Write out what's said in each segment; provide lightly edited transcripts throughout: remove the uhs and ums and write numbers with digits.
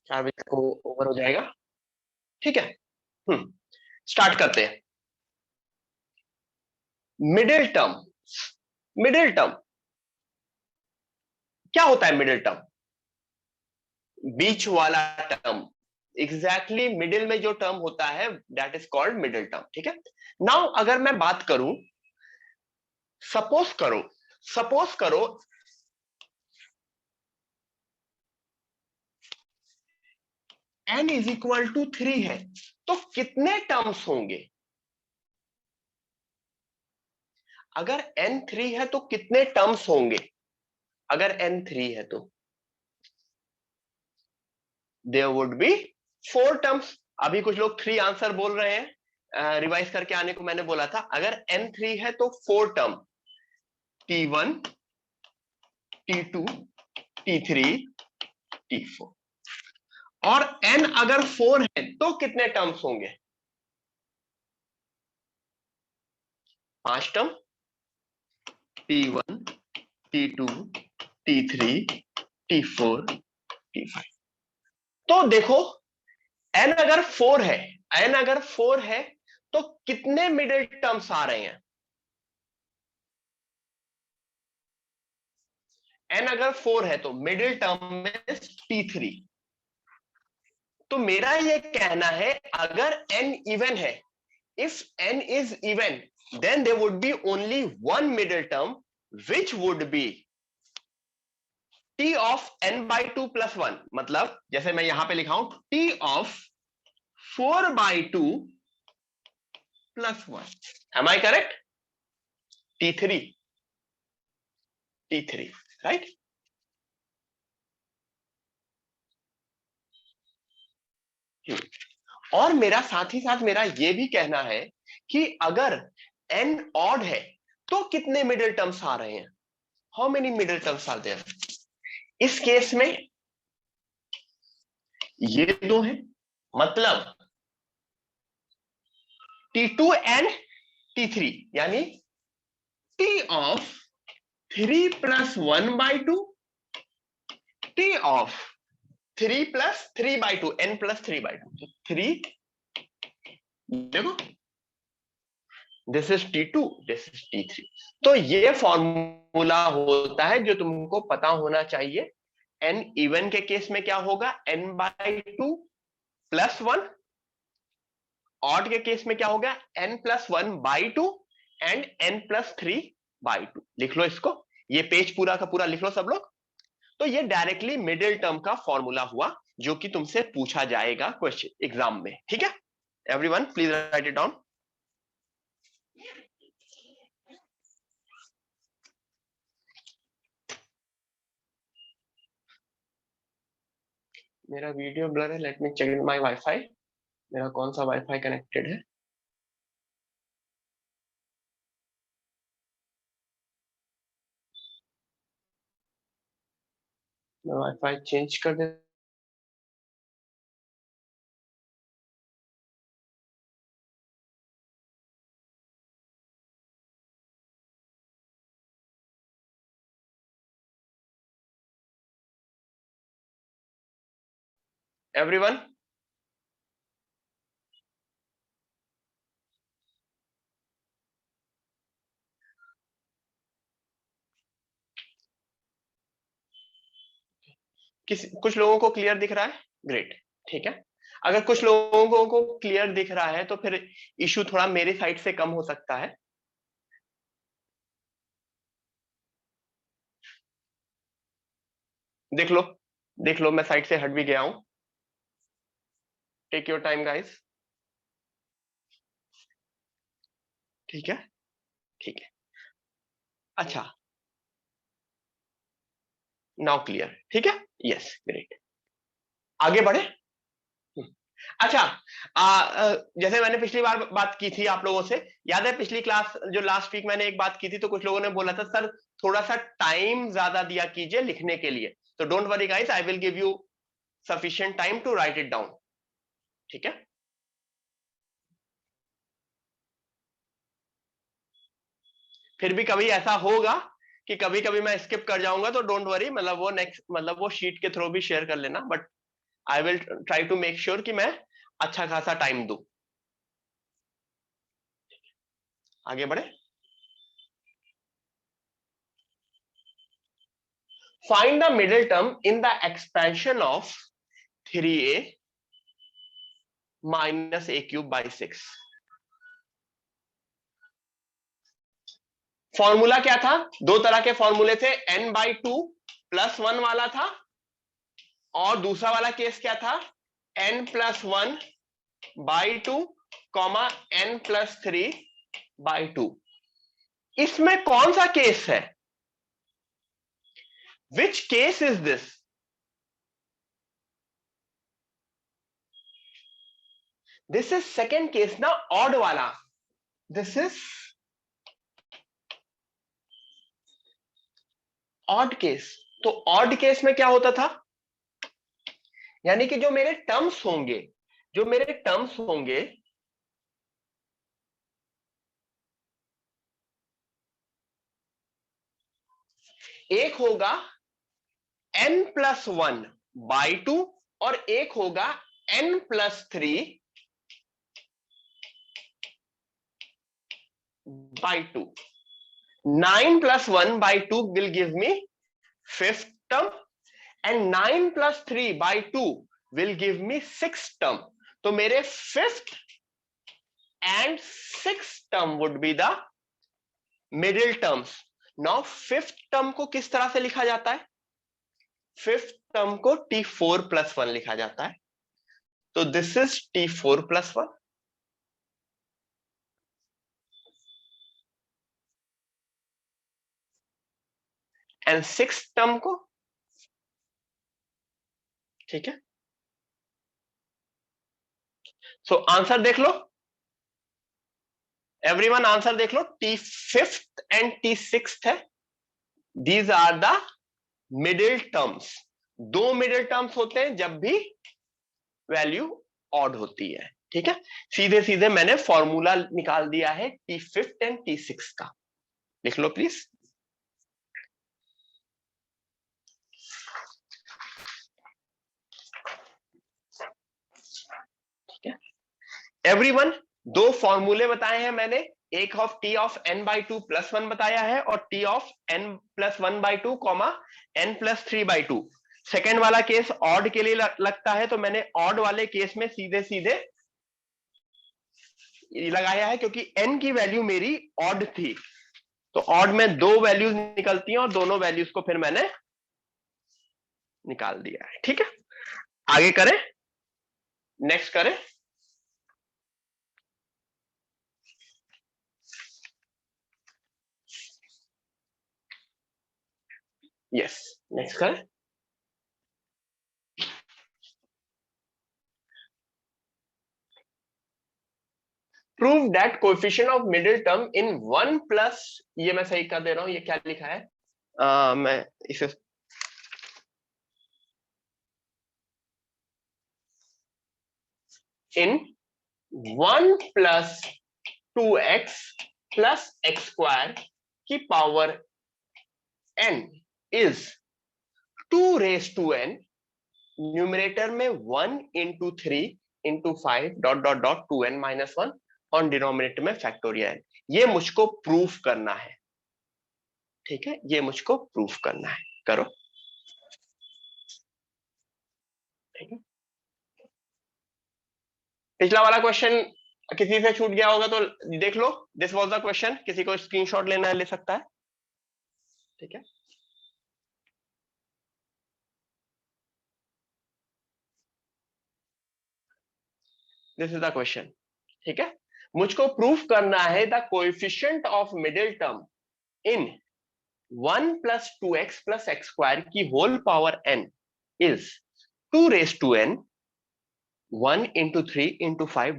4 बजे तक वो ओवर हो जाएगा। ठीक है। स्टार्ट करते हैं। Middle term. मिडिल टर्म क्या होता है? मिडिल टर्म बीच वाला टर्म। एग्जैक्टली मिडिल में जो टर्म होता है that is called middle term. ठीक है। नाउ अगर मैं बात करूं, सपोज करो n इज इक्वल टू 3 है, तो कितने टर्म्स होंगे? अगर n 3 है तो कितने टर्म्स होंगे? अगर n 3 है तो देयर वुड बी 4 टर्म्स। अभी कुछ लोग 3 आंसर बोल रहे हैं, रिवाइज करके आने को मैंने बोला था। अगर n 3 है तो 4 term, t1 t2 t3 t4। और n अगर 4 है तो कितने टर्म्स होंगे? 5 term, t1 t2 t3 t4 t5। तो देखो n अगर 4 है, n अगर 4 है तो कितने मिडिल टर्म्स आ रहे हैं? n अगर 4 है तो मिडिल टर्म में t3। तो मेरा ये कहना है अगर n इवन है, if n is even, then there would be only one middle term which would be t of n by 2 plus 1। मतलब जैसे मैं यहां पे लिखा हूं t of 4 by 2 plus 1। am I correct? t3, t3, right? और मेरा साथ ही साथ मेरा ये भी कहना है कि अगर n ऑड है तो कितने मिडिल टर्म्स आ रहे हैं? How many middle terms are there? इस केस में ये दो है, मतलब t2 एंड t3, यानी t of 3 plus 1 by 2, t of 3 plus 3 by 2, n plus 3 by 2, 3। देखो this is t2, this is t3। तो ये फॉर्मूला होता है जो तुमको पता होना चाहिए। n इवन के केस में क्या होगा? n by 2 plus 1। ऑड के केस में क्या होगा? n plus 1 by 2 and n plus 3 by 2। लिख लो इसको, ये पेज पूरा का पूरा लिख लो सब लोग। तो ये डायरेक्टली मिडिल टर्म का फॉर्मूला हुआ जो कि तुमसे पूछा जाएगा क्वेश्चन एग्जाम में। ठीक है, everyone please write it down. मेरा वीडियो ब्लर है, let me check my WiFi. मेरा कौन सा वाईफाई कनेक्टेड है? मैं वाईफाई चेंज कर दे। एवरीवन कुछ लोगों को क्लियर दिख रहा है? ग्रेट। ठीक है, अगर कुछ लोगों को क्लियर दिख रहा है तो फिर इशू थोड़ा मेरे साइड से कम हो सकता है। देख लो, देख लो, मैं साइड से हट भी गया हूं। Take your time guys. ठीक है, ठीक है। अच्छा, नाउ क्लियर। ठीक है, यस ग्रेट। आगे बढ़े। अच्छा, जैसे मैंने पिछली बार बात की थी आप लोगों से, याद है पिछली क्लास जो लास्ट वीक मैंने एक बात की थी, तो कुछ लोगों ने बोला था सर थोड़ा सा टाइम ज्यादा दिया कीजिए लिखने के लिए। तो don't worry guys, I will give you sufficient time to write it down. ठीक है, फिर भी कभी ऐसा होगा कि कभी कभी मैं स्किप कर जाऊंगा, तो डोंट वरी, मतलब वो नेक्स्ट, मतलब वो शीट के थ्रू भी शेयर कर लेना। But I will try to make sure कि मैं अच्छा खासा टाइम दूं। आगे बढ़े। Find the middle term in the expansion of 3a minus a cube by 6। Formula क्या था? दो तरह के फॉर्मूले थे, n/2 + 1 वाला था, और दूसरा वाला केस क्या था? n+1/2 n+3/2। इसमें कौन सा केस है? Which case is this? This is second case ना, ऑड वाला। This is odd case. तो ऑड केस में क्या होता था? यानी कि जो मेरे टर्म्स होंगे एक होगा n+1/2 और एक होगा n+3/2। 9+1/2 will give me fifth term and 9+3/2 will give me sixth term. तो मेरे fifth and sixth term would be the middle terms. Now fifth term को किस तरह से लिखा जाता है? fifth term को t4+1 लिखा जाता है। तो this is t4+1 and sixth term को, ठीक है। सो आंसर देख लो, एवरीवन आंसर देख लो, t5th एंड t6th है। These are the middle terms. दो मिडिल टर्म्स होते हैं जब भी वैल्यू ऑड होती है, ठीक है। सीधे सीधे मैंने फॉर्मूला निकाल दिया है t5th एंड t6th का, लिख लो प्लीज। ठीक है एवरीवन, दो फॉर्मूले बताए हैं मैंने, एक ऑफ t(n/2 + 1) बताया है और t(n+1/2, n+3/2)। सेकेंड वाला केस ऑड के लिए लगता है, तो मैंने ऑड वाले केस में सीधे सीधे लगाया है, क्योंकि n की वैल्यू मेरी ऑड थी। तो ऑड में दो वैल्यूज निकलती हैं और दोनों वैल्यूज को फिर मैंने निकाल दिया है, ठीक है। आगे करें, नेक्स्ट करें। यस, नेक्स्ट करें। Prove that coefficient of middle term इन 1+, ये मैं सही कर दे रहा हूं, ये क्या लिखा है? मैं इसे इन 1+2x + x² की power n is 2n, numerator में 1 × 3 × 5 ... 2n-1 और डिनोमिनेटर में फैक्टोरियल। ये मुझको प्रूफ करना है, ठीक है, ये मुझको प्रूफ करना है, करो। ठीक है, पिछला वाला क्वेश्चन किसी से छूट गया होगा तो देख लो, दिस वाज द क्वेश्चन। किसी को स्क्रीनशॉट लेना है ले सकता है, ठीक है। दिस इज द क्वेश्चन, ठीक है। मुझको प्रूफ करना है the coefficient of middle term in 1+2x + x² की whole power n is 2n, 1 × 3 × 5 ...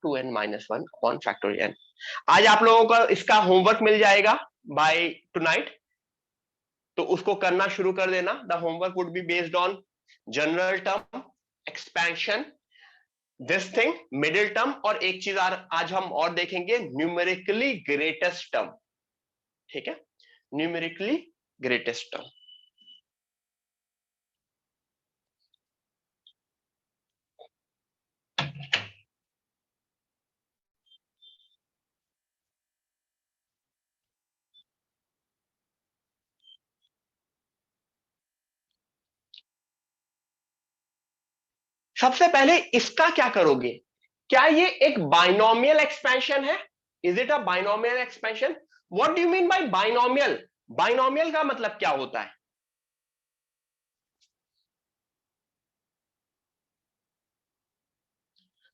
2n-1 upon factorial. आज आप लोगों को इसका होमवर्क मिल जाएगा बाय टुनाइट, तो उसको करना शुरू कर देना। The homework would be based on general term, expansion, this thing, middle term, और एक चीज आज हम और देखेंगे, न्यूमेरिकली ग्रेटेस्ट टर्म, ठीक है, न्यूमेरिकली ग्रेटेस्ट टर्म। सबसे पहले इसका क्या करोगे, क्या ये एक बाइनोमियल एक्सपेंशन है? Is it a binomial expansion? What do you mean by binomial? Binomial का मतलब क्या होता है?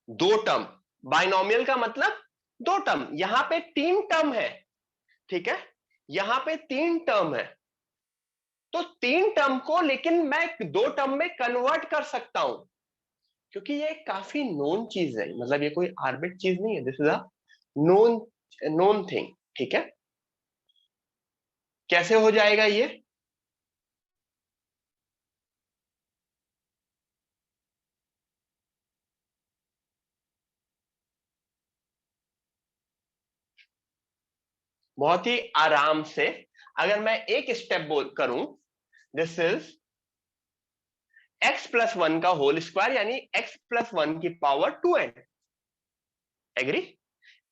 दो टर्म। बाइनोमियल का मतलब दो टर्म। यहां पे तीन टर्म है, ठीक है, यहां पे तीन टर्म है, तो तीन टर्म को लेकिन मैं दो टर्म में कन्वर्ट कर सकता हूं, क्योंकि ये काफी नोन चीज है, मतलब ये कोई आर्बिट चीज नहीं है, this is a known known thing, ठीक है। कैसे हो जाएगा ये? बहुत ही आराम से, अगर मैं एक स्टेप बोल करूं, this is X plus one का होल स्क्वायर, यानी एक्स प्लस वन की power 2n। Agree?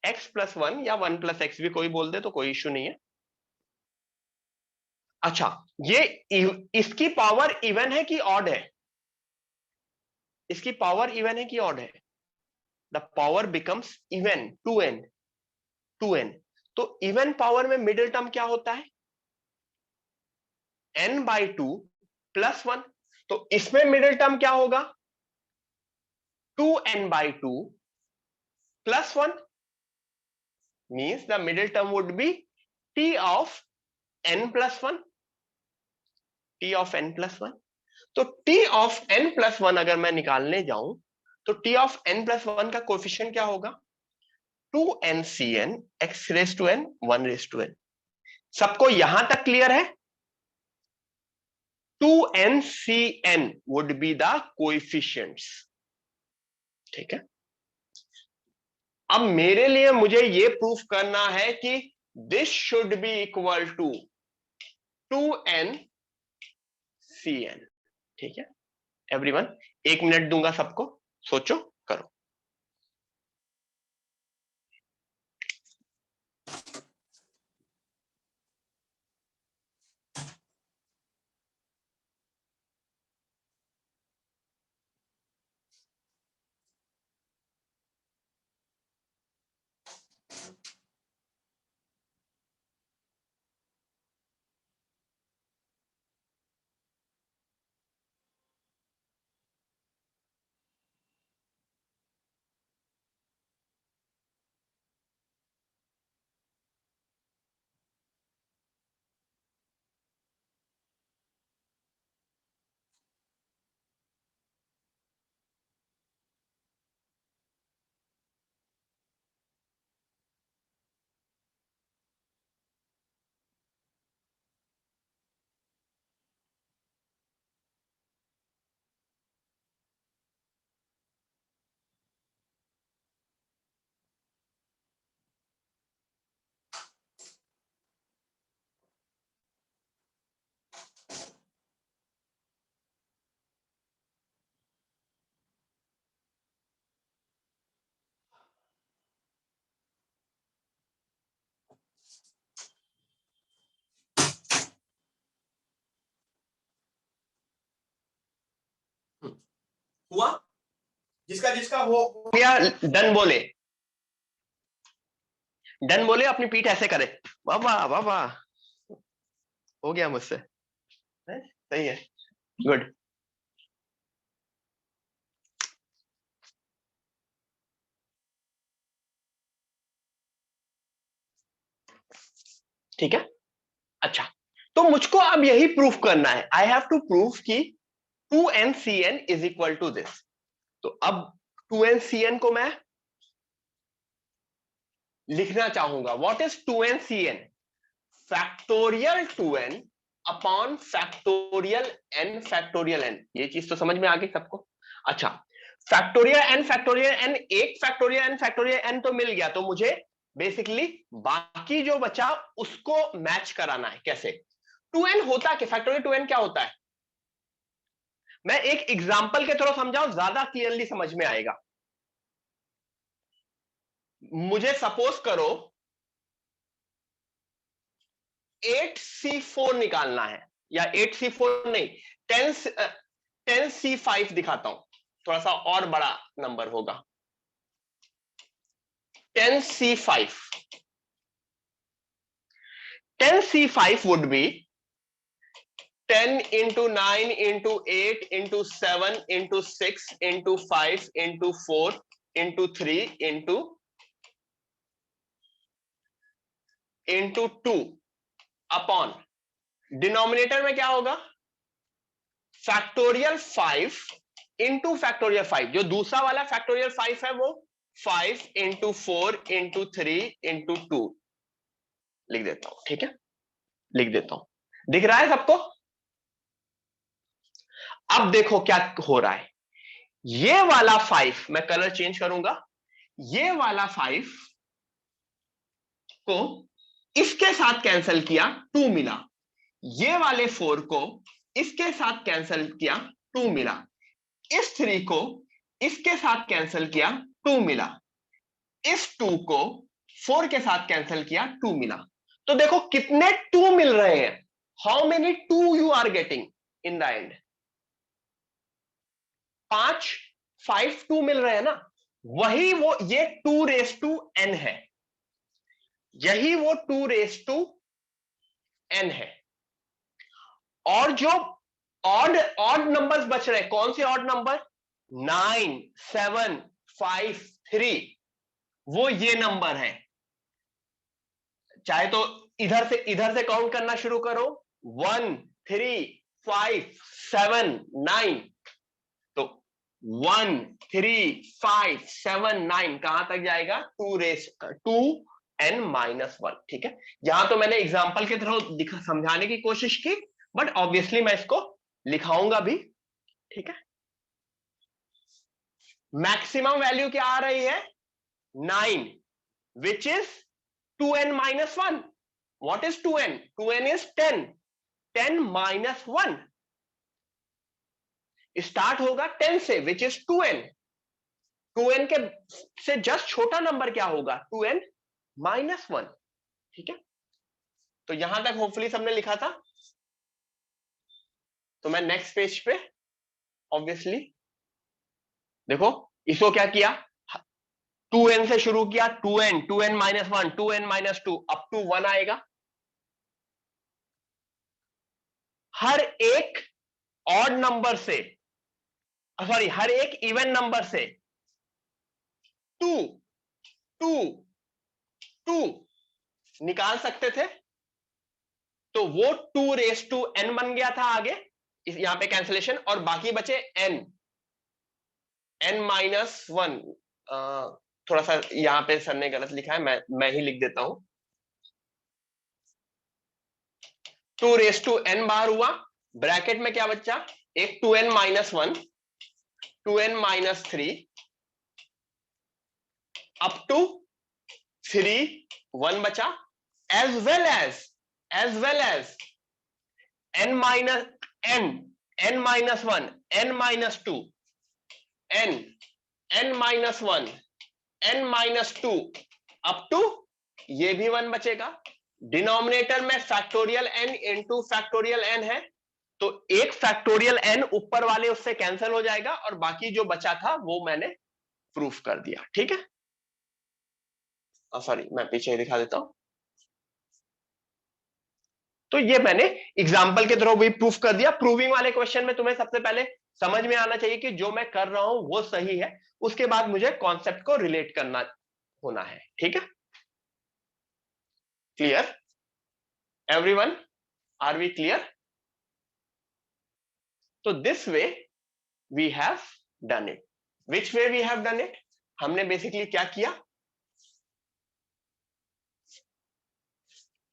X plus one या वन प्लस एक्स भी कोई बोल दे तो कोई इश्यू नहीं है। अच्छा, ये इसकी पावर इवन है कि ऑड है? इसकी पावर इवन है कि ऑड है? The power becomes even, 2n, 2n। तो इवन पावर में मिडिल टर्म क्या होता है? n by two plus one. तो इसमें मिडिल टर्म क्या होगा? 2n by two plus one, means the middle term would be t of n plus one, t of n plus one. तो t of n plus one अगर मैं निकालने जाऊं, तो t of n plus one का coefficient क्या होगा? 2n cn x raise to n 1 raise to n। सबको यहां तक क्लियर है? 2n cn would be the coefficients, ठीक है। अब मेरे लिए मुझे ये प्रूफ करना है कि this should be equal to 2n cn, ठीक है। एवरीवन, एक मिनट दूंगा सबको, सोचो, करो। हुआ? जिसका जिसका हो गया, डन बोले, डन बोले, अपनी पीठ ऐसे करे, वाह वाह वाह, हो गया मुझसे, सही है, गुड। ठीक है, अच्छा, तो मुझको अब यही प्रूफ करना है, आई हैव टू प्रूफ कि 2n cn is equal to this. तो अब 2n cn को मैं लिखना चाहूंगा। What is 2n cn? Factorial 2n upon factorial n factorial n। ये चीज तो समझ में आ गई सबको? अच्छा, फैक्टोरियल n, एक फैक्टोरियल n तो मिल गया, तो मुझे बेसिकली बाकी जो बचा उसको मैच कराना है। कैसे? 2n होता क्या, फैक्टोरियल 2n क्या होता है? मैं एक एग्जांपल के थ्रू समझाऊं, ज्यादा क्लियरली समझ में आएगा। मुझे सपोज करो 8c4 निकालना है, या 8c4 नहीं, 10c5 दिखाता हूं। थोड़ा सा और बड़ा नंबर होगा 10C5. 10C5 would be 10 into 9 into 8 into 7 into 6 into 5 into 4 into 3 into 2 upon denominator में क्या होगा फैक्टोरियल 5 इंटू फैक्टोरियल 5. जो दूसरा वाला फैक्टोरियल 5 है वो 5 इंटू 4 इंटू 3 इंटू 2 लिख देता हूं. ठीक है, लिख देता हूं. दिख रहा है सबको? अब देखो क्या हो रहा है. ये वाला 5 मैं कलर चेंज करूंगा. ये वाला 5 को इसके साथ कैंसिल किया 2 मिला. ये वाले 4 को इसके साथ कैंसिल किया 2 मिला. इस 3 को इसके साथ कैंसिल किया 2 मिला. इस 2 को 4 के साथ कैंसिल किया 2 मिला. तो देखो कितने 2 मिल रहे हैं. How many 2 you are getting in the end? 5 2 मिल रहे हैं ना. वही वो ये 2 रेस टू n है. यही वो 2 रेस टू n है. और जो ऑड नंबर्स बच रहे हैं, कौन से ऑड नंबर? 9 7 5 3. वो ये नंबर है. चाहे तो इधर से काउंट करना शुरू करो. 1 3 5 7 9. तो 1 3 5 7 9 कहां तक जाएगा? 2 n माइनस 1. ठीक है, यहां तो मैंने एग्जाम्पल के थ्रू समझाने की कोशिश की, बट ऑब्वियसली मैं इसको लिखाऊंगा भी. ठीक है, मैक्सिमम वैल्यू क्या आ रही है? 9, which is 2n minus 1. What is 2n? 2n is 10. 10 minus 1 start होगा 10 से, विच इज 2n. 2n के से जस्ट छोटा नंबर क्या होगा? 2n minus 1. ठीक है, तो यहां तक होपफुली सबने लिखा था. तो मैं नेक्स्ट पेज पे ऑब्वियसली देखो इसको क्या किया. 2n से शुरू किया. 2n minus 1 2n minus 2 up to 1 आएगा. हर एक ऑड नंबर से, सॉरी, हर एक इवन नंबर से 2 2 2 निकाल सकते थे. तो वो 2 रेस टू n बन गया था आगे यहां पे कैंसिलेशन, और बाकी बचे n माइनस 1. थोड़ा सा यहां पे सर ने गलत लिखा है, मैं ही लिख देता हूं. 2 रेस टू n बार हुआ. ब्रैकेट में क्या बचा? एक 2n minus 1 2n minus 3 up to 3 1 बचा, as well as n minus n minus 1 n minus 2 n minus 1 n minus 2 up to ये भी 1 बचेगा. डिनोमिनेटर में factorial n into factorial n है, तो एक फैक्टोरियल n ऊपर वाले उससे कैंसिल हो जाएगा, और बाकी जो बचा था वो मैंने प्रूफ कर दिया. ठीक है, सॉरी मैं पीछे ही दिखा देता हूं. तो ये मैंने एग्जाम्पल के थ्रू भी प्रूफ कर दिया. प्रूविंग वाले क्वेश्चन में तुम्हें सबसे पहले समझ में आना चाहिए कि जो मैं कर रहा हूं वो सही है. उसके बाद मुझे कॉन्सेप्ट को रिलेट करना होना है. ठीक है, clear everyone? Are we clear? तो this way we have done it. Which way we have done it? हमने बेसिकली क्या किया?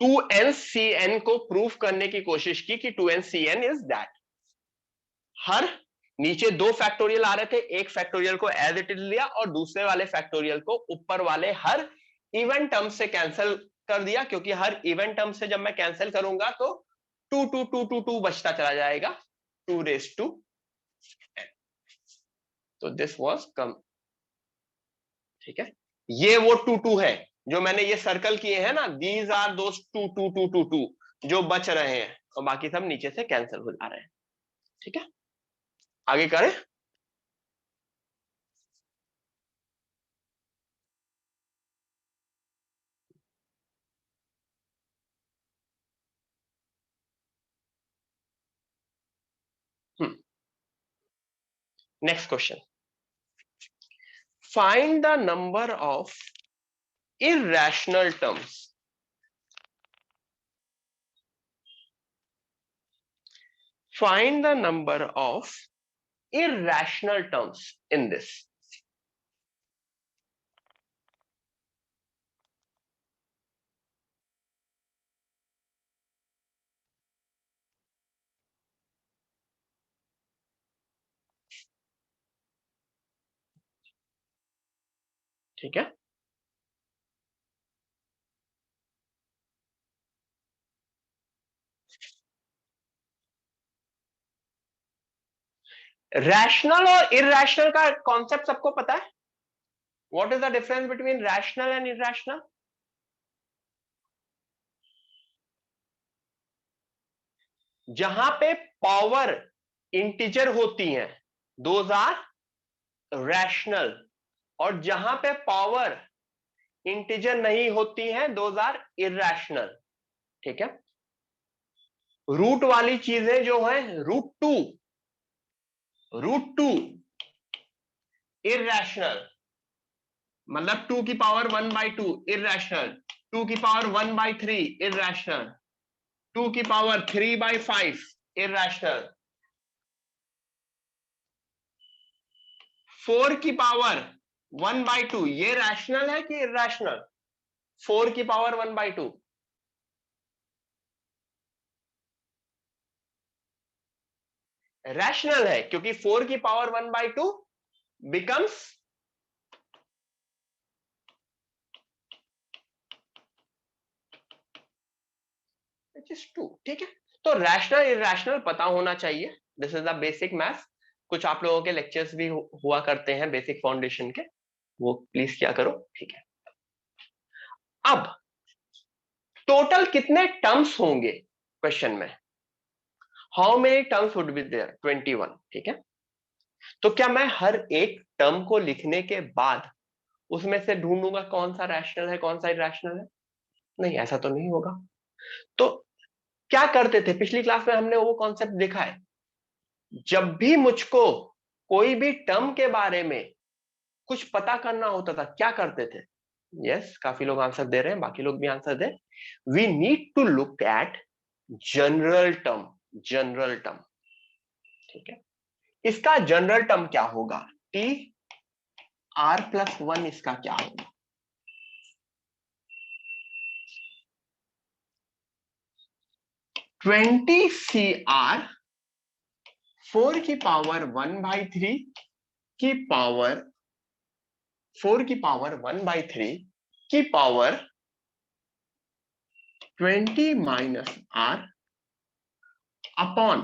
2ncn को प्रूफ करने की कोशिश की कि 2ncn इज दैट. हर नीचे 2 फैक्टोरियल आ रहे थे, एक फैक्टोरियल को एज इट इज लिया और दूसरे वाले फैक्टोरियल को ऊपर वाले हर इवन टर्म से कैंसिल कर दिया, क्योंकि हर इवन टर्म से जब मैं कैंसिल करूंगा तो 2 2 2 2 2 बचता चला जाएगा 2 रेस टू n. तो दिस वाज कम. ठीक है, ये वो 2 2 है जो मैंने ये सर्कल किए हैं ना. दीज आर दोस 2 2 2 2 2 जो बच रहे हैं, और बाकी सब नीचे से कैंसिल हो जा रहे हैं. ठीक है, आगे करें. Next question, find the number of irrational terms. Find the number of irrational terms in this. ठीक है, रैशनल और इरैशनल का कॉन्सेप्ट सबको पता है? What is the difference between rational and irrational? जहां पे पावर इंटीजर होती हैं दोज आर रैशनल, और जहां पे पावर इंटीजर नहीं होती हैं दोज आर इरैशनल. ठीक है, रूट वाली चीजें जो है रूट टू इरैशनल, मतलब 2 की पावर 1/2 इरैशनल, 2 की पावर 1/3 इरैशनल, 2 की पावर 3/5 इरैशनल, 4 की पावर 1/2 ये रैशनल है कि इरैशनल? 4 की पावर 1/2 रैशनल है, क्योंकि 4 की पावर 1/2 बिकम्स विच इज 2. ठीक है, तो रैशनल इरैशनल पता होना चाहिए. This is the basic maths. कुछ आप लोगों के लेक्चर्स भी हुआ करते हैं बेसिक फाउंडेशन के, वो प्लीज क्या करो. ठीक है, अब टोटल कितने टर्म्स होंगे क्वेश्चन में? How many terms would be there? 21. ठीक है, तो क्या मैं हर एक टर्म को लिखने के बाद उसमें से ढूंढूंगा कौन सा रैशनल है कौन सा इरैशनल है? नहीं, ऐसा तो नहीं होगा. तो क्या करते थे, पिछली क्लास में हमने वो कॉन्सेप्ट देखा है, जब भी मुझको कोई भी टर्म के बारे में कुछ पता करना होता था क्या करते थे? यस, काफी लोग आंसर दे रहे हैं, बाकी लोग भी आंसर दे. We need to look at general term. General term, ठीक है, इसका जनरल टर्म क्या होगा? टी आर प्लस 1 इसका क्या होगा? ट्वेंटी सी आर 4 की पावर 1/3 की पावर 4 की पावर 1/3 की पावर 20 माइनस आर अपॉन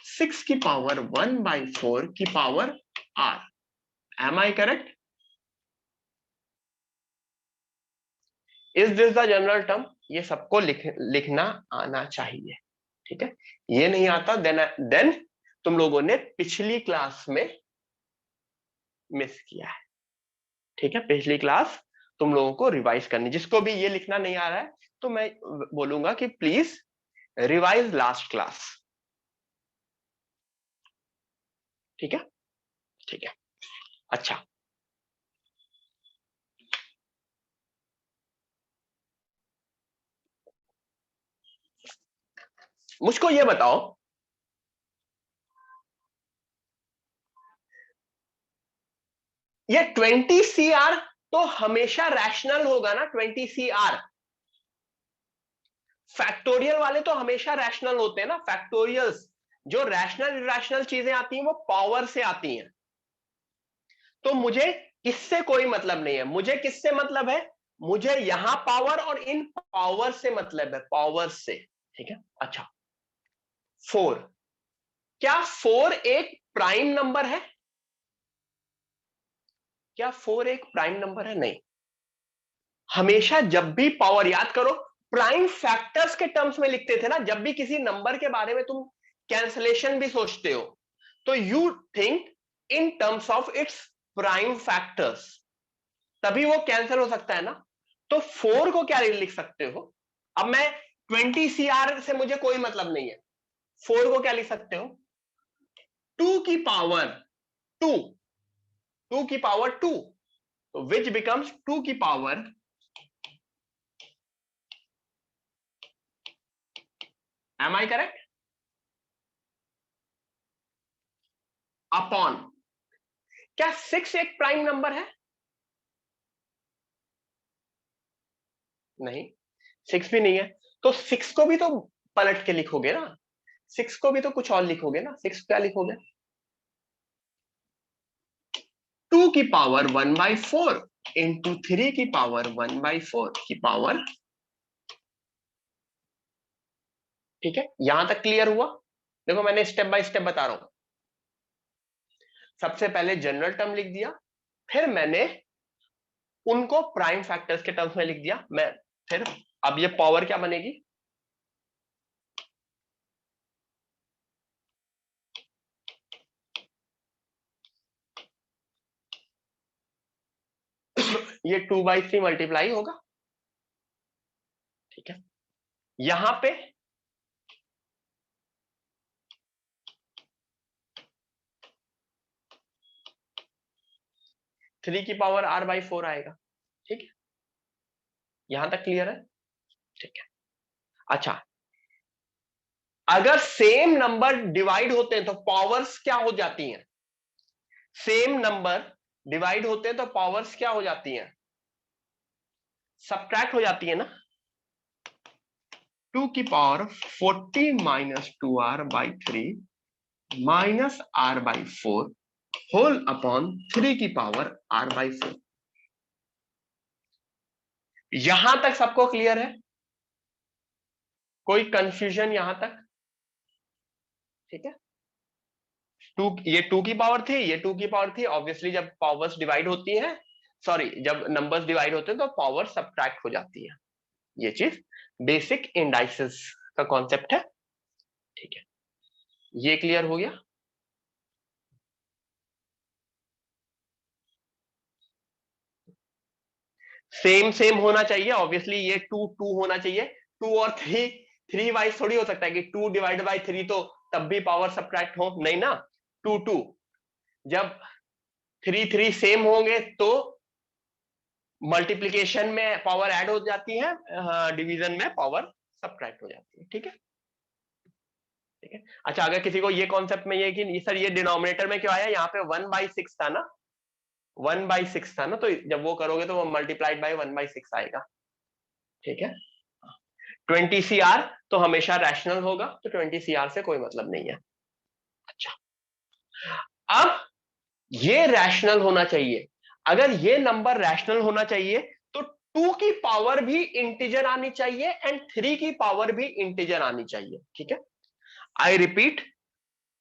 6 की पावर 1/4 की power r. Am I correct? Is this the general term? ये सबको लिखना आना चाहिए. ठीक है, ये नहीं आता देन तुम लोगों ने पिछली क्लास में मिस किया है. ठीक है, पिछली क्लास तुम लोगों को रिवाइज करनी. जिसको भी ये लिखना नहीं आ रहा है तो मैं बोलूंगा कि प्लीज रिवाइज लास्ट क्लास. ठीक है, ठीक है. अच्छा, मुझको ये बताओ, ये 20 CR तो हमेशा रैशनल होगा ना? 20 CR फैक्टोरियल वाले तो हमेशा रैशनल होते हैं ना. फैक्टोरियल्स, जो रैशनल इरैशनल चीजें आती हैं वो पावर से आती हैं. तो मुझे किससे कोई मतलब नहीं है. मुझे किससे मतलब है? मुझे यहां पावर और इन पावर से मतलब है, पावर से. ठीक है, अच्छा, 4. क्या 4 एक प्राइम नंबर है? क्या 4 एक प्राइम नंबर है? नहीं. हमेशा जब भी पावर, याद करो, प्राइम फैक्टर्स के टर्म्स में लिखते थे ना. जब भी किसी नंबर के बारे में तुम कैंसलेशन भी सोचते हो तो you think in terms of its prime factors, तभी वो कैंसिल हो सकता है ना. तो 4 को क्या लिख सकते हो? अब मैं 20 CR से मुझे कोई मतलब नहीं है. 4 को क्या लिख सकते हो? 2 की पावर 2, 2 की पावर 2, तो विच बिकम्स 2 की power am I correct upon, क्या 6 एक प्राइम नंबर है? नहीं, 6 भी नहीं है, तो 6 को भी तो पलट के लिखोगे ना, 6 को भी तो कुछ और लिखोगे ना। 6 क्या लिखोगे? 2 की पावर 1/4 इंटू 3 की पावर 1/4 की पावर। ठीक है, यहां तक क्लियर हुआ? देखो मैंने स्टेप बाय स्टेप बता रहा हूं। सबसे पहले जनरल टर्म लिख दिया, फिर मैंने उनको प्राइम फैक्टर्स के टर्म्स में लिख दिया। मैं फिर अब ये पावर क्या बनेगी? ये 2/3 मल्टीप्लाई होगा। ठीक है, यहां पे 3 की पावर r/4 आएगा। ठीक है, यहां तक क्लियर है? ठीक है, अच्छा, अगर सेम नंबर डिवाइड होते हैं तो पावर्स क्या हो जाती हैं? सेम नंबर डिवाइड होते हैं तो पावर्स क्या हो जाती हैं? सब्ट्रैक्ट हो जाती है ना। 2 की power 40 minus 2r/3 minus r/4 whole upon 3 की पावर r/4। यहां तक सबको क्लियर है? कोई कंफ्यूजन यहां तक? ठीक है, ये 2 की पावर थी, ये 2 की पावर थी। ऑब्वियसली जब पावर्स डिवाइड होती हैं, सॉरी, जब नंबर्स डिवाइड होते हैं तो पावर सब्ट्रैक्ट हो जाती है। ये चीज बेसिक इंडाइसेस का कॉन्सेप्ट है। ठीक है, ये क्लियर हो गया? सेम सेम होना चाहिए ऑब्वियसली, ये 2 2 होना चाहिए। 2 और 3 3 वाइज थोड़ी हो सकता है कि 2 डिवाइड बाई 3 तो तब भी पावर सब्ट्रैक्ट हो, नहीं ना। 2 2, जब 3 3 सेम होंगे तो मल्टीप्लीकेशन में पावर ऐड हो जाती है, डिवीजन में पावर सब्ट्रैक्ट हो जाती है। ठीक है, ठीक है। अच्छा, अगर किसी को ये कॉन्सेप्ट में ये कि सर ये डिनोमिनेटर में क्यों आया, यहाँ पे 1/6 था ना, 1/6 था ना, तो जब वो करोगे तो वो मल्टीप्लाइड बाई 1/6 आएगा। ठीक है, 20 CR तो हमेशा रैशनल होगा, तो 20 CR से कोई मतलब नहीं है। अच्छा, अब ये रैशनल होना चाहिए। अगर ये नंबर रैशनल होना चाहिए तो 2 की पावर भी इंटीजर आनी चाहिए एंड 3 की पावर भी इंटीजर आनी चाहिए। ठीक है, आई रिपीट,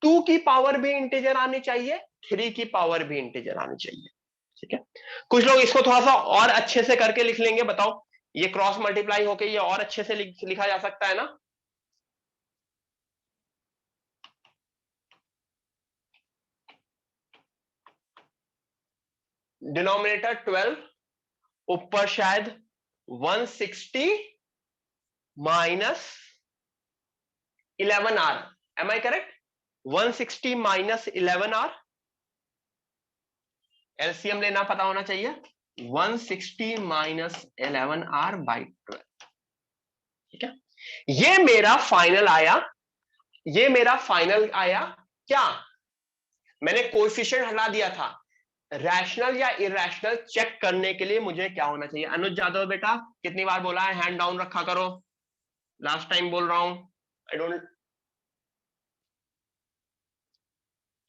2 की पावर भी इंटीजर आनी चाहिए, 3 की पावर भी इंटीजर आनी चाहिए। ठीक है, कुछ लोग इसको थोड़ा सा और अच्छे से करके लिख लेंगे। बताओ, ये क्रॉस मल्टीप्लाई होके ये और अच्छे से लिखा जा सकता है ना? डिनोमिनेटर 12, ऊपर शायद 160 minus 11r, am I correct? 160 minus 11r, LCM लेना पता होना चाहिए। 160 माइनस 11r/12। ठीक है, ये मेरा फाइनल आया, ये मेरा फाइनल आया। क्या मैंने कोएफिशिएंट हटा दिया था? रैशनल या इरेशनल चेक करने के लिए मुझे क्या होना चाहिए? अनुज जादव बेटा, कितनी बार बोला है हैंड डाउन रखा करो, लास्ट टाइम बोल रहा हूं, आई डोंट।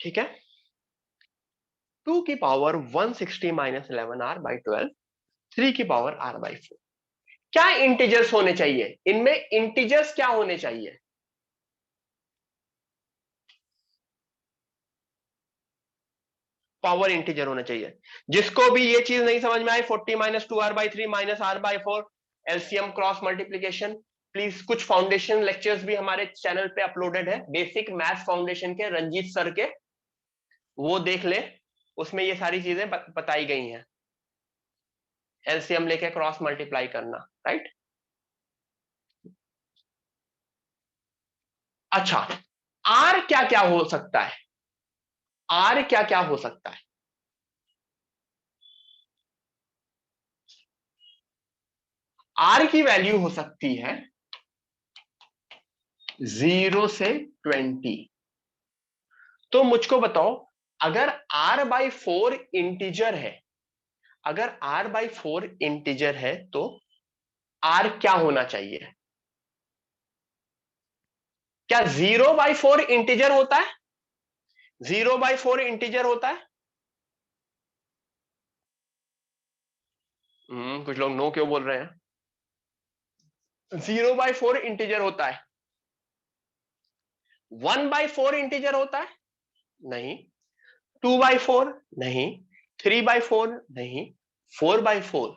ठीक है, 2 की पावर 160 माइनस 11r/12, 3 की पावर r/4। क्या इंटीजर्स होने चाहिए इनमें? इंटीजर्स क्या होने चाहिए? पावर इंटीजर होना चाहिए। जिसको भी ये चीज नहीं समझ में आई, 40 minus 2r/3 minus r/4, LCM cross multiplication, please कुछ फाउंडेशन लेक्चर्स भी हमारे चैनल पे अपलोडेड है, बेसिक मैथ्स फाउंडेशन के, रंजीत सर के, वो देख ले। उसमें ये सारी चीजें बताई गई हैं, एलसीएम लेके क्रॉस मल्टीप्लाई करना, राइट? अच्छा, आर क्या क्या हो सकता है? आर क्या क्या हो सकता है? आर की वैल्यू हो सकती है 0 से 20। तो मुझको बताओ, अगर r/4 इंटीजर है, अगर r/4 इंटीजर है तो r क्या होना चाहिए? क्या 0/4 इंटीजर होता है? 0/4 इंटीजर होता है? कुछ लोग नो क्यों बोल रहे हैं? 0/4 इंटीजर होता है। 1/4 इंटीजर होता है? नहीं। 2/4 नहीं। 3/4 नहीं। 4/4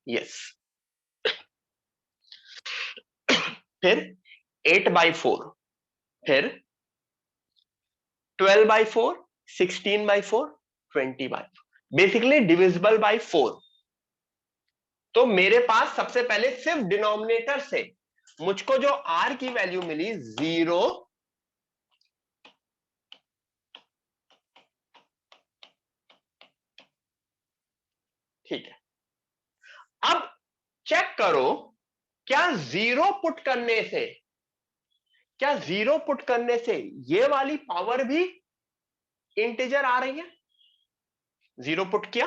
यस। फिर 8/4, फिर 12/4, 16/4, 20/4, बेसिकली डिविजिबल बाय 4। तो मेरे पास सबसे पहले सिर्फ डिनोमिनेटर से मुझको जो r की वैल्यू मिली 0, ठीक है। अब चेक करो, क्या जीरो पुट करने से, क्या जीरो पुट करने से ये वाली पावर भी इंटीजर आ रही है? जीरो पुट किया,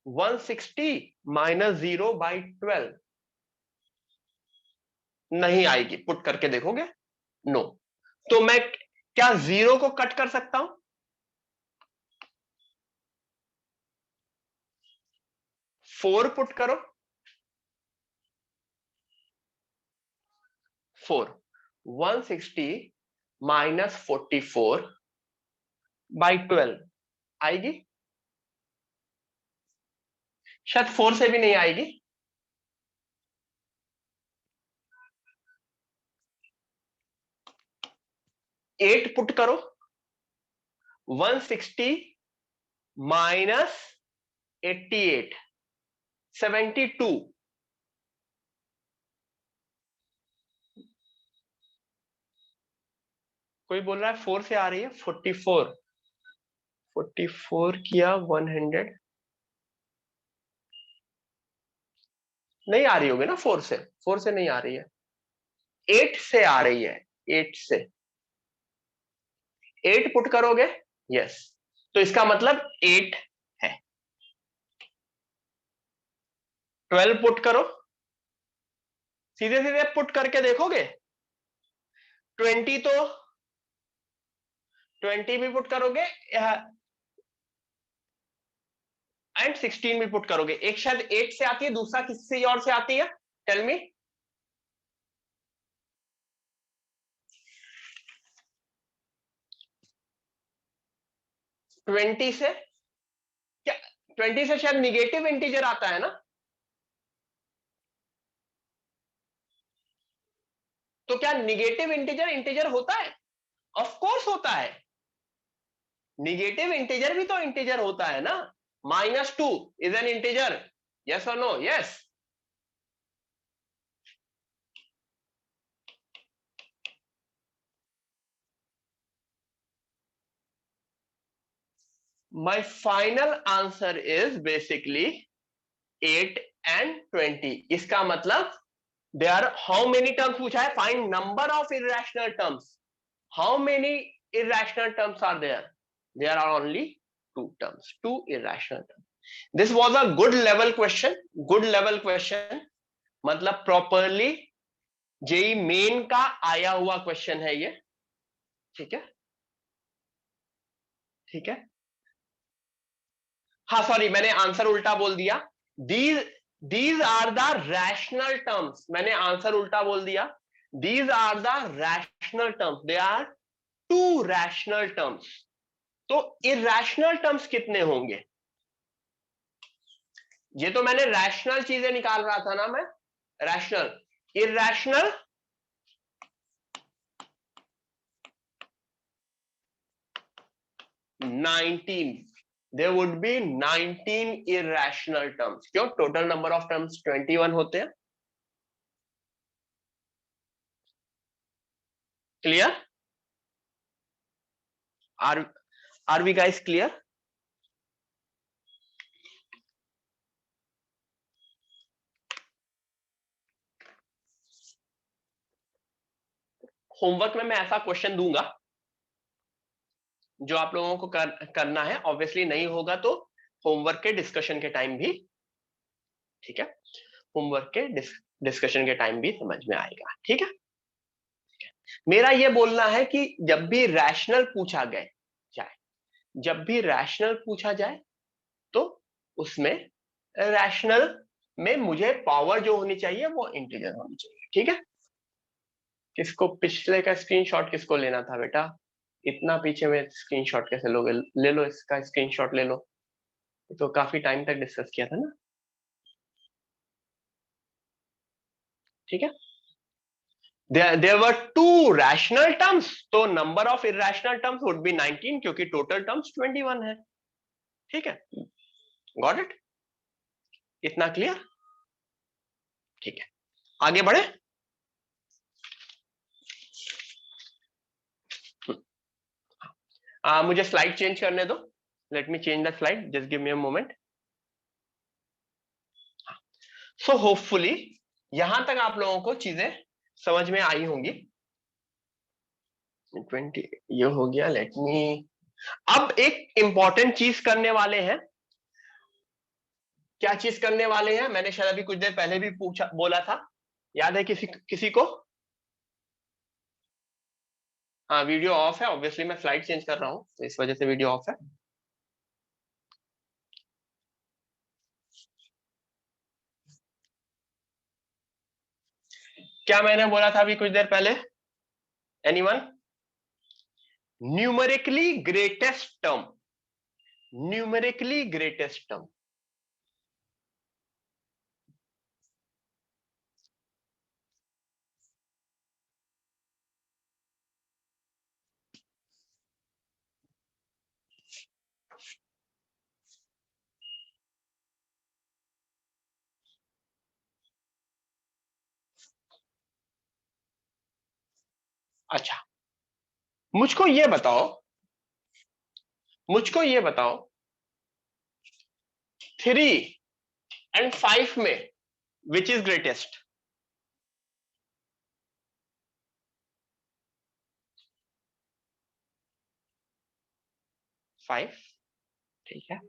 160 माइनस 0/12 नहीं आएगी। पुट करके देखोगे? नो। तो मैं क्या जीरो को कट कर सकता हूं? 4 पुट करो, 4, 160 माइनस 44/12 आएगी? शायद 4 से भी नहीं आएगी। 8 पुट करो, 160 माइनस 88, 72। कोई बोल रहा है 4 से आ रही है, 44, 44 किया 100, नहीं आ रही होगी ना 4 से, 4 से नहीं आ रही है, 8 से आ रही है, 8 से। 8 पुट करोगे? यस। तो इसका मतलब 8 है। 12 पुट करो, सीधे सीधे पुट करके देखोगे? 20 तो 20 भी पुट करोगे एंड 16 भी पुट करोगे। एक शायद 8 से आती है, दूसरा किससे और से आती है? Tell me. 20 से क्या? 20 से शायद निगेटिव इंटीजर आता है ना? तो क्या निगेटिव इंटीजर इंटीजर होता है? ऑफ कोर्स होता है। निगेटिव इंटीजर भी तो इंटीजर होता है ना। -2 इज एन इंटीजर, यस और no? Yes. My final answer is basically 8 and 20। इसका मतलब there are how many terms पूछा है? Find number of irrational terms। How many irrational terms are there? There are only two terms, two irrational terms। This was a good level question, good level question। मतलब properly JEE main का आया हुआ question है ये, ठीक है? ठीक है। हाँ सॉरी, मैंने आंसर उल्टा बोल दिया। These these are the rational terms, मैंने आंसर उल्टा बोल दिया। These are the rational terms, they are two rational terms. तो इरैशनल टर्म्स कितने होंगे? ये तो मैंने रैशनल चीजें निकाल रहा था ना मैं, rational. Irrational 19, there would be 19 irrational terms। क्यों? टोटल नंबर ऑफ टर्म्स 21 होते हैं। Clear? Are are we guys clear? Homework में मैं ऐसा क्वेश्चन दूंगा जो आप लोगों को करना है। ऑब्वियसली नहीं होगा तो होमवर्क के डिस्कशन के टाइम भी, ठीक है, होमवर्क के डिस्कशन के टाइम भी समझ में आएगा। ठीक है, मेरा ये बोलना है कि जब भी रैशनल पूछा गए जाए, जब भी रैशनल पूछा जाए तो उसमें रैशनल में मुझे पावर जो होनी चाहिए वो इंटीजर होनी चाहिए। ठीक है, किसको पिछले का स्क्रीनशॉट किसको लेना था बेटा? इतना पीछे में स्क्रीनशॉट कैसे लोगे? ले लो, इसका स्क्रीनशॉट ले लो, तो काफी टाइम तक डिस्कस किया था ना। ठीक है, there were two rational terms, तो number of irrational terms would be 19 क्योंकि total terms 21 है। ठीक है, गॉट इट? इतना क्लियर? ठीक है, आगे बढ़े। मुझे स्लाइड चेंज करने दो, let me change the slide, just give me a moment. So hopefully यहां तक आप लोगों को चीजें समझ में आई होंगी। 20 ये हो गया, लेट मी। अब एक इंपॉर्टेंट चीज करने वाले हैं। क्या चीज करने वाले हैं? मैंने शायद अभी कुछ देर पहले भी पूछा, बोला था, याद है किसी किसी को? हाँ, वीडियो ऑफ है, ऑब्वियसली मैं स्लाइड चेंज कर रहा हूँ तो इस वजह से वीडियो ऑफ है। क्या मैंने बोला था अभी कुछ देर पहले? Anyone? Numerically greatest term, numerically greatest term. अच्छा, मुझको ये बताओ, मुझको ये बताओ 3 एंड 5 में विच इज ग्रेटेस्ट? 5, ठीक है।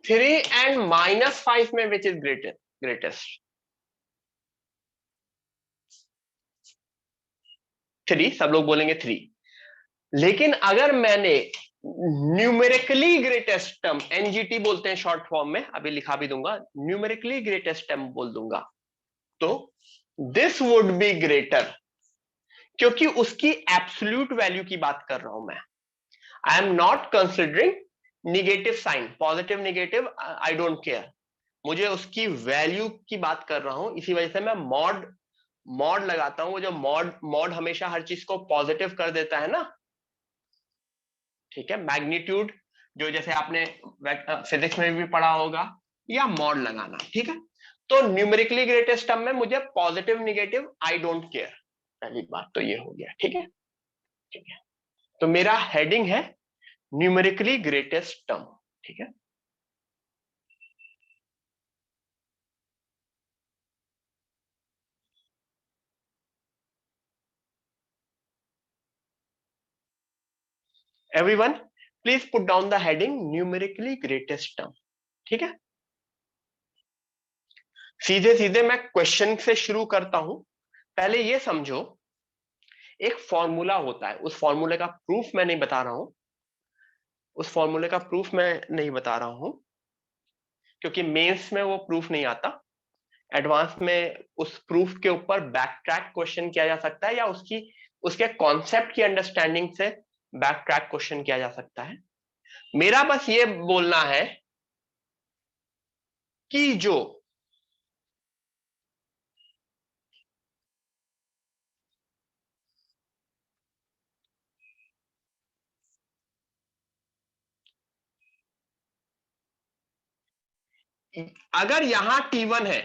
3 एंड -5 में विच इज ग्रेटेस्ट? 3, सब लोग बोलेंगे 3। लेकिन अगर मैंने न्यूमेरिकली ग्रेटेस्ट टर्म, एनजीटी बोलते हैं शॉर्ट फॉर्म में, अभी लिखा भी दूंगा, न्यूमेरिकली ग्रेटेस्ट टर्म बोल दूंगा, तो दिस वुड बी ग्रेटर, क्योंकि उसकी एब्सोल्यूट वैल्यू की बात कर रहा हूं मैं। I am not considering negative sign, positive negative I don't care, मुझे उसकी वैल्यू की बात कर रहा हूं। इसी वजह से मैं मॉड मॉड लगाता हूं। वो जो मॉड मॉड हमेशा हर चीज को पॉजिटिव कर देता है ना। ठीक है, मैग्नीट्यूड, जो जैसे आपने फिजिक्स में भी पढ़ा होगा, या मॉड लगाना। ठीक है, तो न्यूमेरिकली ग्रेटेस्ट टर्म में मुझे positive negative I don't care, पहली बात तो ये हो गया। ठीक है, ठीक है, तो मेरा हेडिंग है न्यूमेरिकली ग्रेटेस्ट टर्म। ठीक है, everyone please put down the heading numerically greatest term. ठीक है, सीधे सीधे मैं क्वेश्चन से शुरू करता हूं। पहले ये समझो, एक फॉर्मूला होता है, उस फॉर्मूले का प्रूफ मैं नहीं बता रहा हूं, उस फॉर्मूले का प्रूफ मैं नहीं बता रहा हूं, क्योंकि मेंस में वो प्रूफ नहीं आता। एडवांस में उस प्रूफ के ऊपर बैक ट्रैक क्वेश्चन किया जा सकता है, या उसकी उसके कॉन्सेप्ट की अंडरस्टैंडिंग से बैक ट्रैक क्वेश्चन किया जा सकता है। मेरा बस ये बोलना है कि जो अगर यहां T1 है,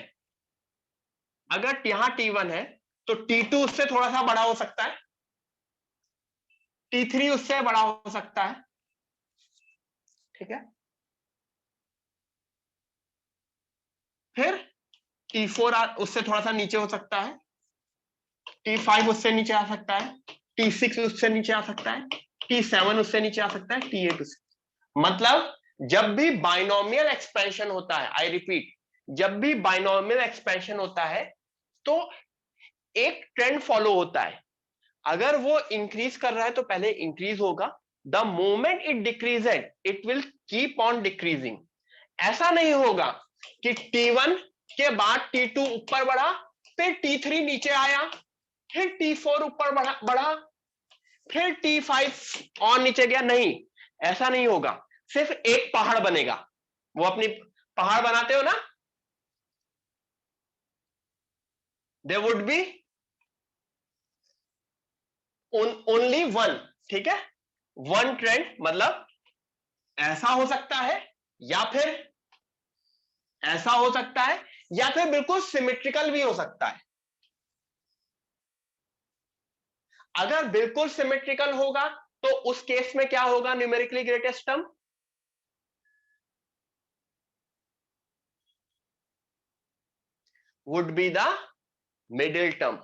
अगर यहां T1 है तो T2 उससे थोड़ा सा बड़ा हो सकता है, T3 उससे बड़ा हो सकता है, ठीक है। फिर T4 उससे थोड़ा सा नीचे हो सकता है, T5 उससे नीचे आ सकता है, T6 उससे नीचे आ सकता है, T7 उससे नीचे आ सकता है, T8 उससे। मतलब जब भी बाइनोमियल एक्सपेंशन होता है, आई रिपीट, जब भी बाइनोमियल एक्सपेंशन होता है तो एक ट्रेंड फॉलो होता है। अगर वो इंक्रीज कर रहा है तो पहले इंक्रीज होगा, the moment it decreased it will keep on decreasing. ऐसा नहीं होगा कि T1 के बाद T2 ऊपर बढ़ा, फिर T3 नीचे आया, फिर T4 ऊपर बढ़ा, फिर T5 और नीचे गया। नहीं, ऐसा नहीं होगा। सिर्फ एक पहाड़ बनेगा। वो अपनी पहाड़ बनाते हो ना, there would be only one, ठीक है, वन ट्रेंड। मतलब ऐसा हो सकता है, या फिर ऐसा हो सकता है, या फिर बिल्कुल सिमेट्रिकल भी हो सकता है। अगर बिल्कुल सिमेट्रिकल होगा तो उस केस में क्या होगा? Numerically greatest term would be the middle term.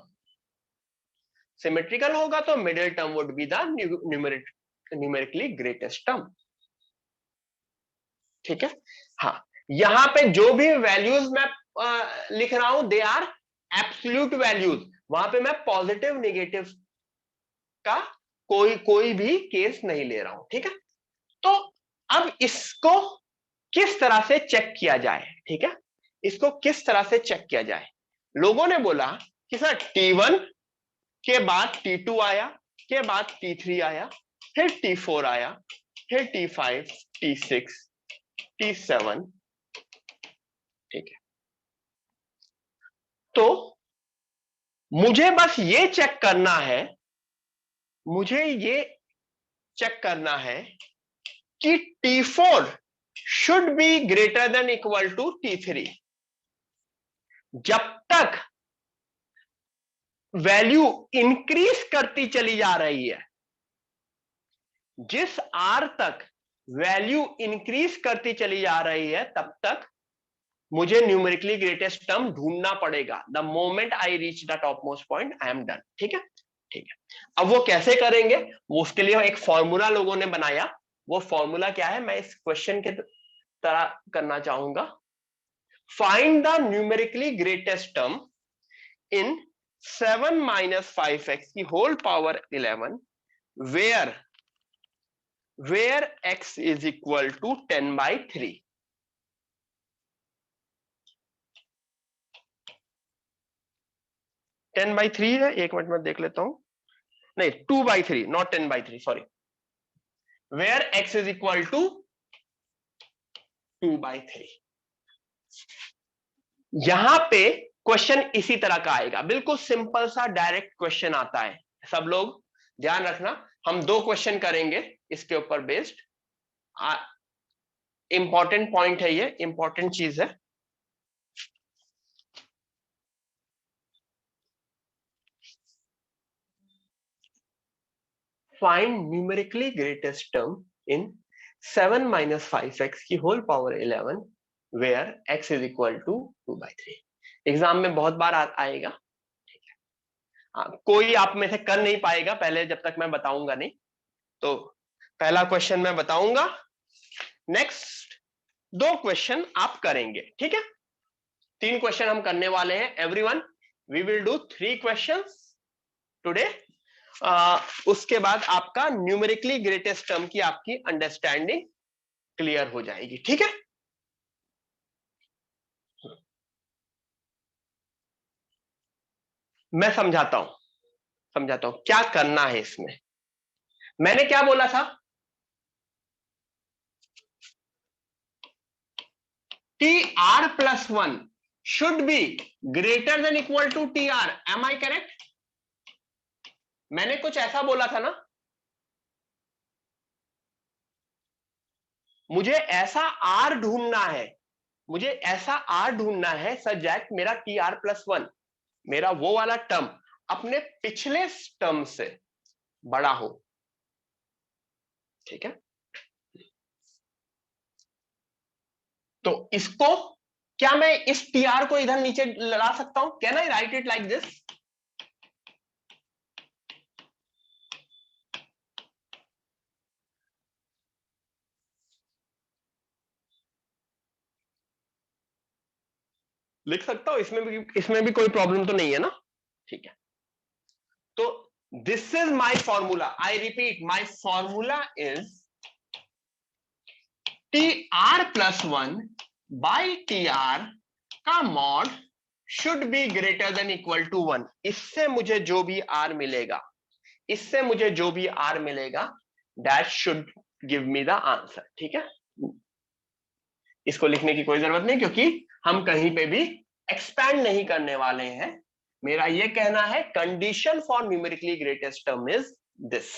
Symmetrical होगा तो middle term would be the numerically greatest term, ठीक है। हाँ, यहां पे जो भी वैल्यूज मैं लिख रहा हूं दे आर एब्सोल्यूट वैल्यूज। वहां पे मैं पॉजिटिव नेगेटिव का कोई कोई भी केस नहीं ले रहा हूं, ठीक है। तो अब इसको किस तरह से चेक किया जाए, ठीक है, इसको किस तरह से चेक किया जाए? लोगों ने बोला कि सर T1 के बाद T2 आया, के बाद T3 आया, फिर T4 आया, फिर T5, T6, T7, ठीक है। तो मुझे बस ये चेक करना है, मुझे ये चेक करना है कि T4 should be greater than equal to T3। जब तक वैल्यू इंक्रीज करती चली जा रही है, जिस आर तक वैल्यू इंक्रीज करती चली जा रही है, तब तक मुझे न्यूमेरिकली ग्रेटेस्ट टर्म ढूंढना पड़ेगा। The moment I reach the top most point I am done, ठीक है, ठीक है। अब वो कैसे करेंगे? वो उसके लिए एक फॉर्मूला लोगों ने बनाया। वो फॉर्मूला क्या है, मैं इस क्वेश्चन के तरह करना चाहूंगा। Find the numerically greatest term in 7 - 5x की whole power 11 where x is equal to 10/3। 10/3 है, एक मिनट में देख लेता हूं। नहीं, 2/3, not 10/3, sorry. where x is equal to 2/3। यहां पे क्वेश्चन इसी तरह का आएगा, बिल्कुल सिंपल सा डायरेक्ट क्वेश्चन आता है। सब लोग ध्यान रखना, हम दो क्वेश्चन करेंगे इसके ऊपर बेस्ड। इंपॉर्टेंट पॉइंट है, ये इंपॉर्टेंट चीज है। Find numerically greatest term in 7 - 5x की whole power 11 where x is equal to 2/3। Exam में बहुत बार आएगा। कोई आप में से कर नहीं पाएगा पहले, जब तक मैं बताऊंगा नहीं। तो पहला क्वेश्चन मैं बताऊंगा, नेक्स्ट दो क्वेश्चन आप करेंगे, ठीक है। 3 क्वेश्चन हम करने वाले हैं everyone. We will do 3 questions today. उसके बाद आपका न्यूमेरिकली ग्रेटेस्ट टर्म की आपकी अंडरस्टैंडिंग क्लियर हो जाएगी, ठीक है। मैं समझाता हूं क्या करना है इसमें। मैंने क्या बोला था? TR+1 should be greater than equal to TR, am I correct? मैंने कुछ ऐसा बोला था ना। मुझे ऐसा R ढूंढना है, मुझे ऐसा R ढूंढना है सच दैट मेरा TR+1, मेरा वो वाला टर्म अपने पिछले टर्म से बड़ा हो। ठीक है, तो इसको क्या मैं इस टीआर को इधर नीचे ला सकता हूं? Can I right it like this? लिख सकता हूं, इसमें भी कोई प्रॉब्लम तो नहीं है ना? ठीक है, तो this is my formula. I repeat, my formula is T are plus one by T R का mod should be greater than equal to one. इससे मुझे जो भी आर मिलेगा, इससे मुझे जो भी आर मिलेगा, that should give me the answer. ठीक है, इसको लिखने की कोई जरूरत नहीं, क्योंकि हम कहीं पे भी एक्सपैंड नहीं करने वाले हैं। मेरा ये कहना है condition for numerically greatest term is this.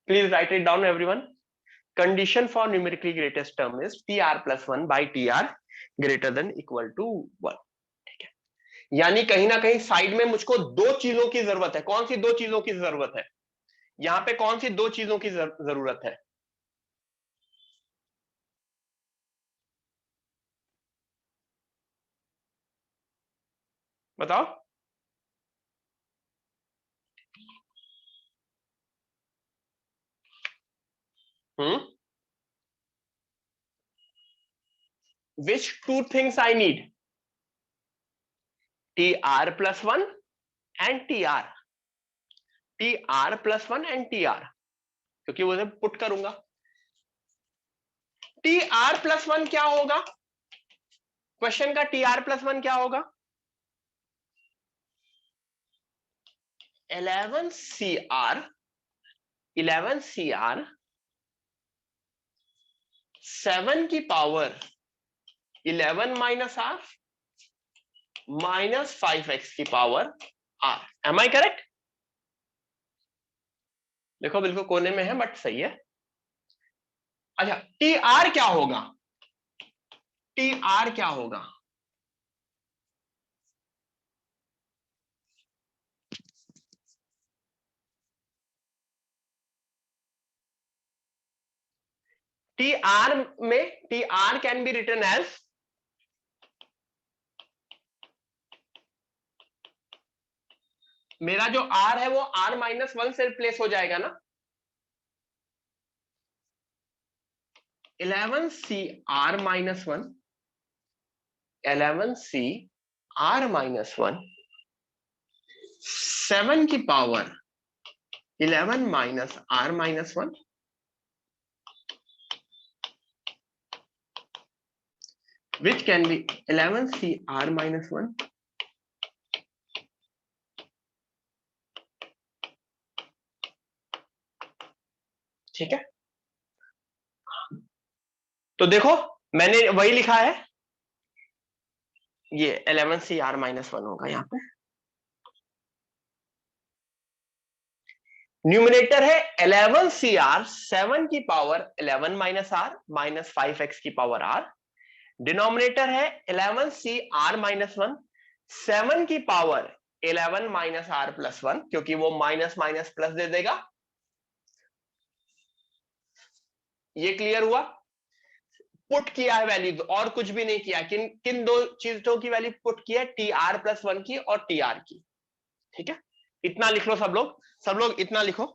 Please write it down everyone. Condition for numerically greatest term is T are plus one by T r greater than equal to one. ठीक है, यानी कहीं ना कहीं साइड में मुझको दो चीजों की जरूरत है। कौन सी दो चीजों की जरूरत है? यहां पे कौन सी दो चीजों की जरूरत है? बताओ। Which two things I need? T are plus one and T R. T are plus one and T R, क्योंकि वो पुट करूंगा। टी आर प्लस वन क्या होगा? क्वेश्चन का टी आर प्लस वन क्या होगा? 11 सी आर, 11 सी आर 7 की power 11 minus r minus 5x की power r. Am I correct? देखो बिल्कुल कोने में है बट सही है। अच्छा, टी आर क्या होगा? टी आर क्या होगा? टी आर में T r can be written as, मेरा जो आर है वो आर माइनस वन से रिप्लेस हो जाएगा ना। 11 C r minus one, 11 C r minus one 7 की power 11 minus r minus one, which can be 11 C r minus one ठीक है, तो देखो मैंने वही लिखा है, ये 11 सी आर माइनस वन होगा यहाँ पे। न्यूमिनेटर है 11 सी आर 7 की power 11 minus r minus 5x की पावर आर। डिनोमिनेटर है 11 सी आर माइनस वन 7 की power 11 minus r plus one, क्योंकि वो माइनस माइनस प्लस दे देगा। ये क्लियर हुआ? पुट किया है वैल्यू और कुछ भी नहीं किया। किन किन दो चीजों की वैल्यू पुट की है? टी आर प्लस वन की और टी आर की। ठीक है, इतना लिख लो सब लोग, सब लोग इतना लिखो।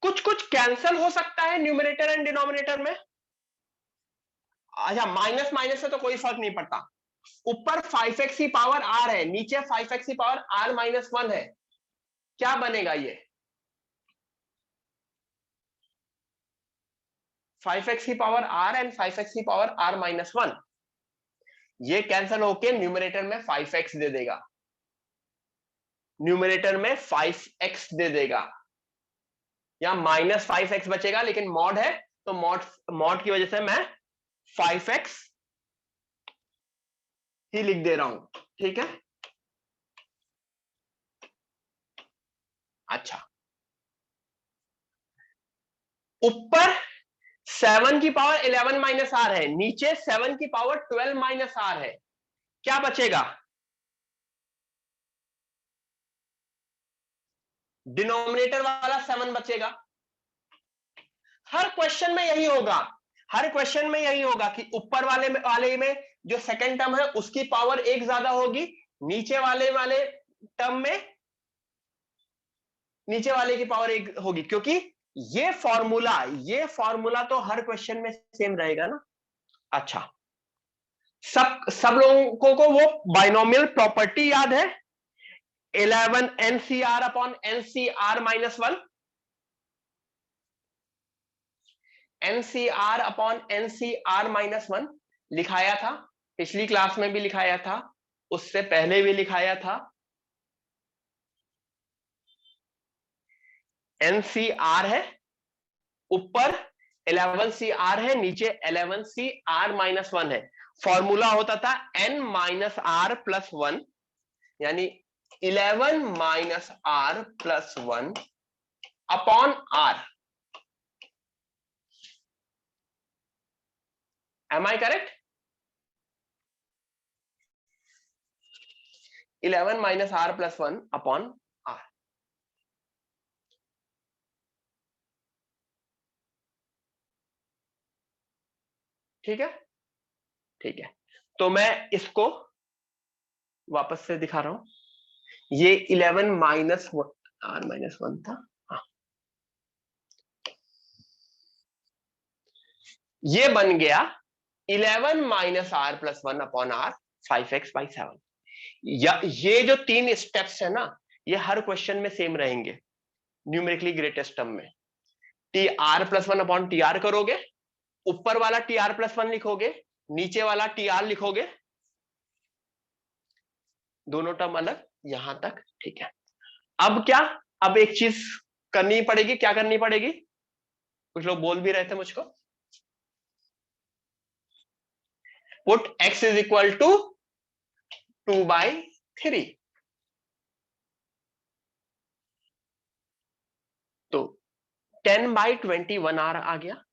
कुछ कुछ कैंसल हो सकता है न्यूमरेटर एंड डिनोमिनेटर में। अच्छा, माइनस माइनस से तो कोई फर्क नहीं पड़ता। ऊपर 5x की पावर आर है, नीचे 5x की पावर आर माइनस वन है, क्या बनेगा ये? 5x की पावर आर एंड 5x की पावर आर माइनस वन, ये कैंसिल होके न्यूमरेटर में 5x दे देगा, न्यूमरेटर में 5x दे देगा, या माइनस 5x बचेगा, लेकिन मॉड है तो मॉड मॉड की वजह से मैं 5x ही लिख दे रहा हूं। ठीक है, अच्छा, ऊपर 7 की पावर 11 माइनस आर है, नीचे 7 की पावर 12 माइनस आर है, क्या बचेगा? डिनोमिनेटर वाला 7 बचेगा। हर क्वेश्चन में यही होगा, हर क्वेश्चन में यही होगा कि ऊपर वाले में जो सेकंड टर्म है उसकी पावर एक ज्यादा होगी, नीचे वाले टर्म में नीचे वाले की पावर एक होगी, क्योंकि ये फॉर्मूला तो हर क्वेश्चन में सेम रहेगा ना। अच्छा, सब लोगों को वो बाइनोमियल प्रॉपर्टी याद है, 11 NCR upon NCR minus 1, NCR upon NCR minus 1 लिखाया था, पिछली क्लास में भी लिखाया था, उससे पहले भी लिखाया था। NCR है, ऊपर 11CR है, नीचे 11CR माइनस 1 है। फॉर्मूला होता था N माइनस R प्लस 1, यानी 11 minus R plus 1 upon R। Am I correct? 11 minus R plus 1 upon R। ठीक है, ठीक है, तो मैं इसको वापस से दिखा रहा हूं। ये 11 माइनस R माइनस 1 था, हाँ, ये बन गया 11 minus R plus 1 upon R, 5x by 7। ये जो 3 स्टेप्स है ना, ये हर क्वेश्चन में सेम रहेंगे न्यूमेरिकली ग्रेटेस्ट टर्म में। T are plus 1 upon T R करोगे, ऊपर वाला टी आर प्लस 1 लिखोगे, नीचे वाला टी आर लिखोगे, दोनों टर्म अलग, यहां तक। ठीक है, अब क्या, अब एक चीज करनी पड़ेगी, क्या करनी पड़ेगी? कुछ लोग बोल भी रहे थे मुझको, put x is equal to 2/3। तो 10/21 आ गया,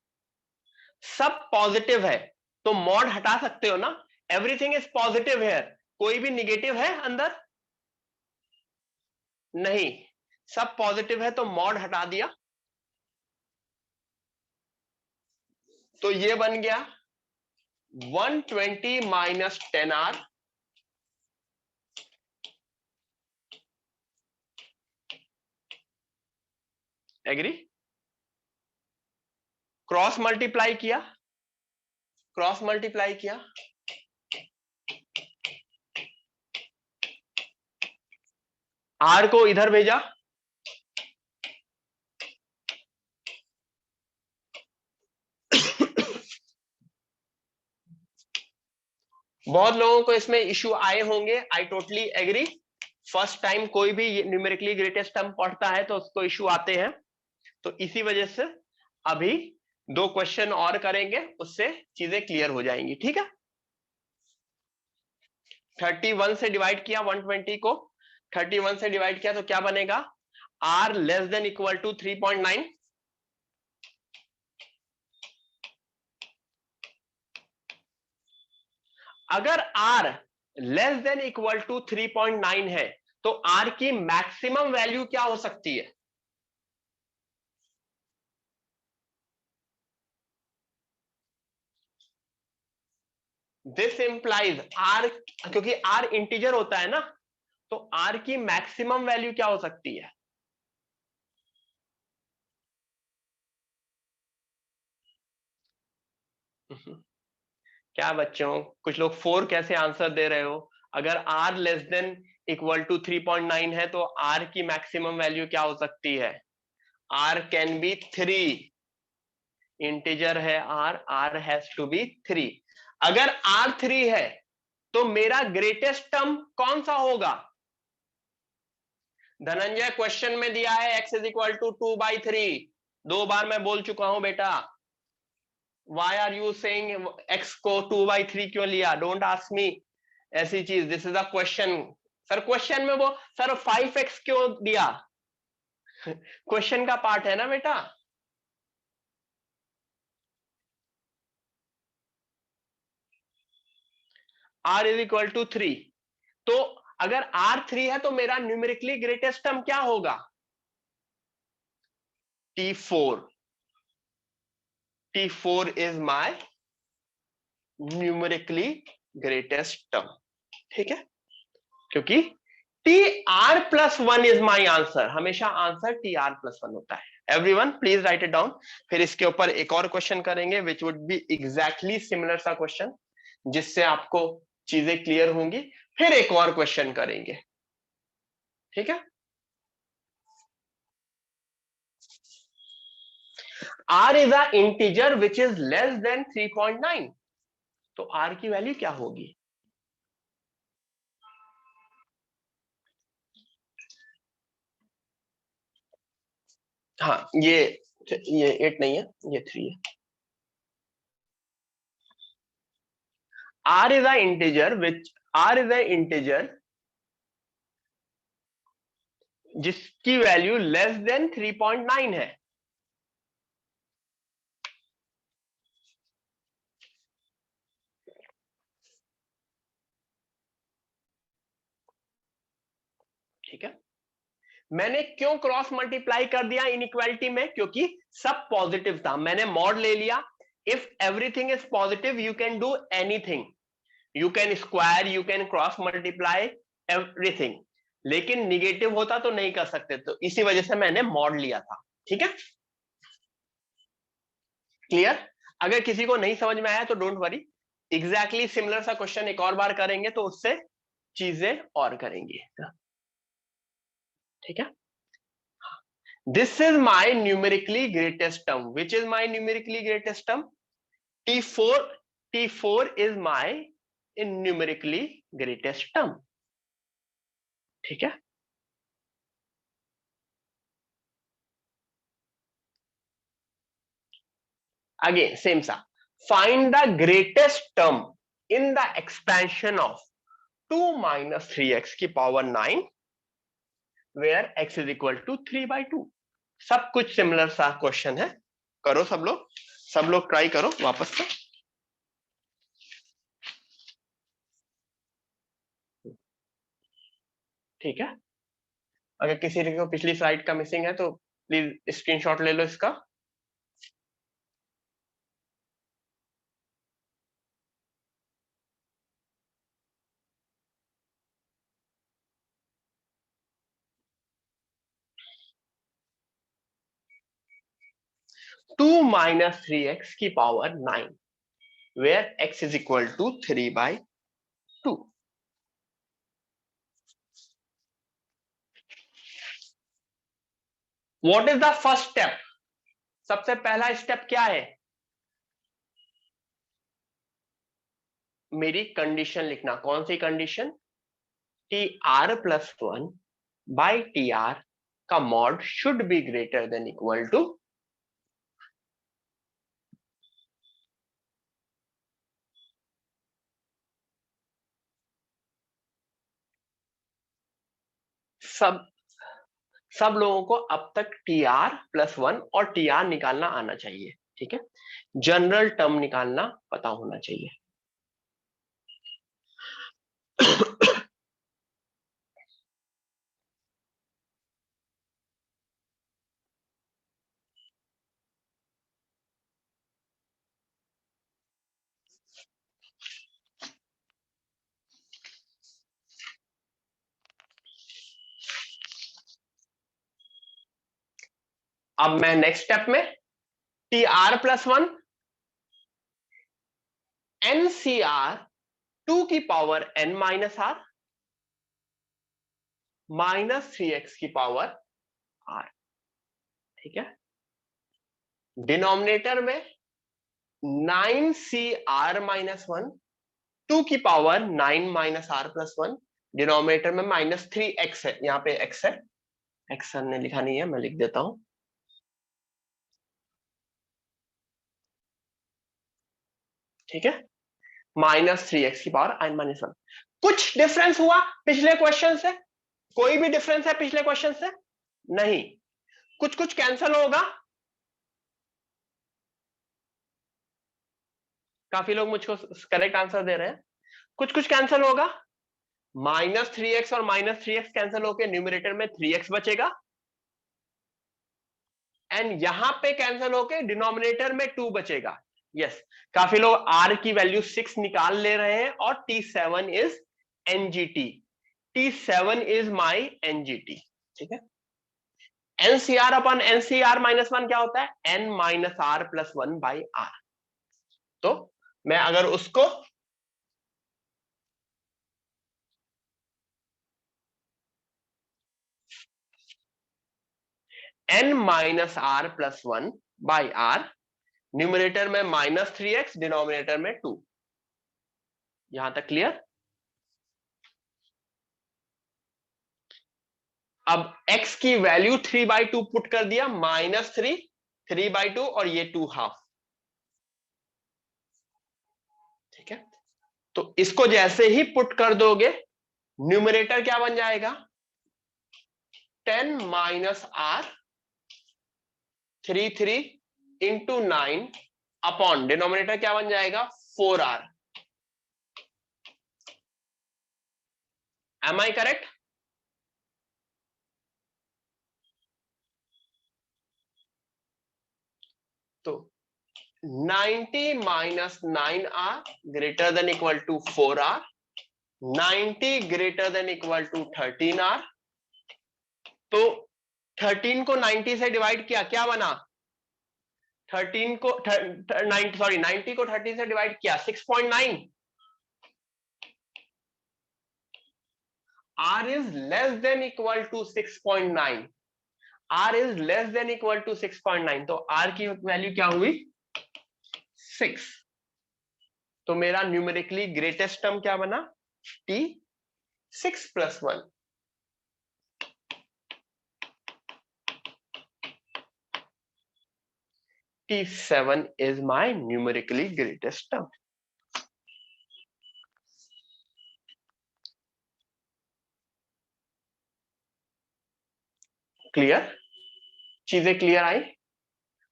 सब पॉजिटिव है, तो मॉड हटा सकते हो ना, एवरीथिंग इज पॉजिटिव है, कोई भी निगेटिव है अंदर? नहीं, सब पॉजिटिव है, तो मॉड हटा दिया, तो ये बन गया 120 minus 10R, agree? Cross multiply किया, क्रॉस मल्टीप्लाई किया, R को इधर भेजा, बहुत लोगों को इसमें इश्यू आए होंगे, I totally agree. First time कोई भी न्यूमेरिकली ग्रेटेस्ट टर्म पढ़ता है तो उसको इश्यू आते हैं, तो इसी वजह से अभी 2 क्वेश्चन और करेंगे, उससे चीजें क्लियर हो जाएंगी। ठीक है, 31 से डिवाइड किया 120 को, 31 से डिवाइड किया तो क्या बनेगा? R less than equal to 3.9, अगर R less than equal to 3.9 है तो R की मैक्सिमम वैल्यू क्या हो सकती है? दिस इंप्लाइज R, क्योंकि R इंटीजर होता है ना, तो R की मैक्सिमम वैल्यू क्या हो सकती है? क्या बच्चों, कुछ लोग 4 कैसे आंसर दे रहे हो? अगर R less than equal to 3.9 है तो R की मैक्सिमम वैल्यू क्या हो सकती है? R कैन बी 3, इंटीजर है R हैज टू बी 3। अगर R 3 है तो मेरा ग्रेटेस्ट टर्म कौन सा होगा? धनंजय, क्वेश्चन में दिया है x इज इक्वल टू 2/3, 2 बार मैं बोल चुका हूं बेटा। Why are you saying x को 2/3 क्यों लिया? डोंट आस्क मी ऐसी चीज, this is a question. Sir question में वो सर 5x क्यों दिया? क्वेश्चन का पार्ट है ना बेटा। r इज इक्वल टू 3, तो अगर r 3 है तो मेरा न्यूमेरिकली ग्रेटेस्ट टर्म क्या होगा? T4. T4 is my numerically greatest term. ठीक है, क्योंकि TR plus 1 is my answer. हमेशा आंसर TR plus 1 होता है. Everyone, please write it down. फिर इसके ऊपर एक और क्वेश्चन करेंगे, which would be exactly similar सा क्वेश्चन, जिससे आपको चीजें क्लियर होंगी. फिर एक और क्वेश्चन करेंगे. ठीक है. R is a integer which is less than 3.9. तो R की वैल्यू क्या होगी? हाँ, ये 8 नहीं है, ये 3 है. R is a integer which R is a integer जिसकी वैल्यू लेस देन 3.9 है. ठीक है. मैंने क्यों क्रॉस मल्टीप्लाई कर दिया इनइक्वालिटी में? क्योंकि सब पॉजिटिव था. मैंने मॉड ले लिया. If everything is positive you can do anything. You can square, you can cross multiply everything. लेकिन निगेटिव होता तो नहीं कर सकते, तो इसी वजह से मैंने मॉड लिया था. ठीक है, क्लियर? अगर किसी को नहीं समझ में आया तो डोंट वरी, एग्जैक्टली सिमिलर सा क्वेश्चन एक और बार करेंगे तो उससे चीजें और करेंगे. ठीक है. This is my numerically greatest term. Which is my numerically greatest term? T4. T4 is my numerically greatest term. ठीक है. Again, same सा. Find the greatest term in the expansion of 2 minus 3x की power 9, where x is equal to 3/2. सब कुछ similar सा question है. करो सब लोग ट्राई करो वापस से. ठीक है. अगर किसी को पिछली स्लाइड का मिसिंग है तो प्लीज स्क्रीनशॉट ले लो इसका. टू माइनस 3x की power 9, where x is equal to 3/2. What is the first step? सबसे पहला स्टेप क्या है? मेरी कंडीशन लिखना. कौन सी condition? TR plus 1 by TR का mod should be greater than equal to. सब लोगों को अब तक TR plus 1 और TR निकालना आना चाहिए. ठीक है, जनरल टर्म निकालना पता होना चाहिए. अब मैं नेक्स्ट स्टेप में TR plus 1 NCR 2 की power n minus r minus 3x की पावर r. ठीक है. डिनोमिनेटर में 9CR माइनस 1 2 की power 9 minus r plus 1. Denominator में माइनस 3x है. यहाँ पे x है, x सर ने लिखा नहीं है, मैं लिख देता हूं. ठीक है, माइनस 3x की पावर n माइनस 1. कुछ डिफरेंस हुआ पिछले क्वेश्चन से? कोई भी डिफरेंस है पिछले क्वेश्चन से? नहीं. कुछ कुछ कैंसिल होगा. काफी लोग मुझको करेक्ट आंसर दे रहे हैं. कुछ कुछ कैंसिल होगा, -3x और -3x कैंसिल होकर न्यूमरेटर में 3x बचेगा, एंड यहां पे कैंसिल होके डिनोमिनेटर में 2 बचेगा। यस, काफी लोग r की वैल्यू 6 निकाल ले रहे हैं, और t7 is NGT, t7 is my NGT. ठीक है, एनसीआर अपॉन एनसीआर -1 क्या होता है, n minus r plus 1 by r. तो मैं अगर उसको n minus r plus 1 by r, numerator में -3x, डिनोमिनेटर में 2, यहां तक क्लियर। अब x की वैल्यू 3/2 पुट कर दिया, -3, 3/2 और ये 2 हाफ। ठीक है, तो इसको जैसे ही पुट कर दोगे, न्यूमरेटर क्या बन जाएगा, 10 minus r 3 into 9 upon denominator क्या बन जाएगा, 4r। Am I correct? तो 90 minus 9r greater than equal to 4r, 90 greater than equal to 13r। तो 13 को 90 से डिवाइड किया, क्या बना, 13 को 90 को 13 से डिवाइड किया, 6.9। r is less than equal to 6.9, r is less than equal to 6.9, तो r की वैल्यू क्या हुई, 6। तो मेरा न्यूमेरिकली ग्रेटेस्ट टर्म क्या बना, t 6 + 1। t7 is my numerically greatest term। Clear, चीजें क्लियर आई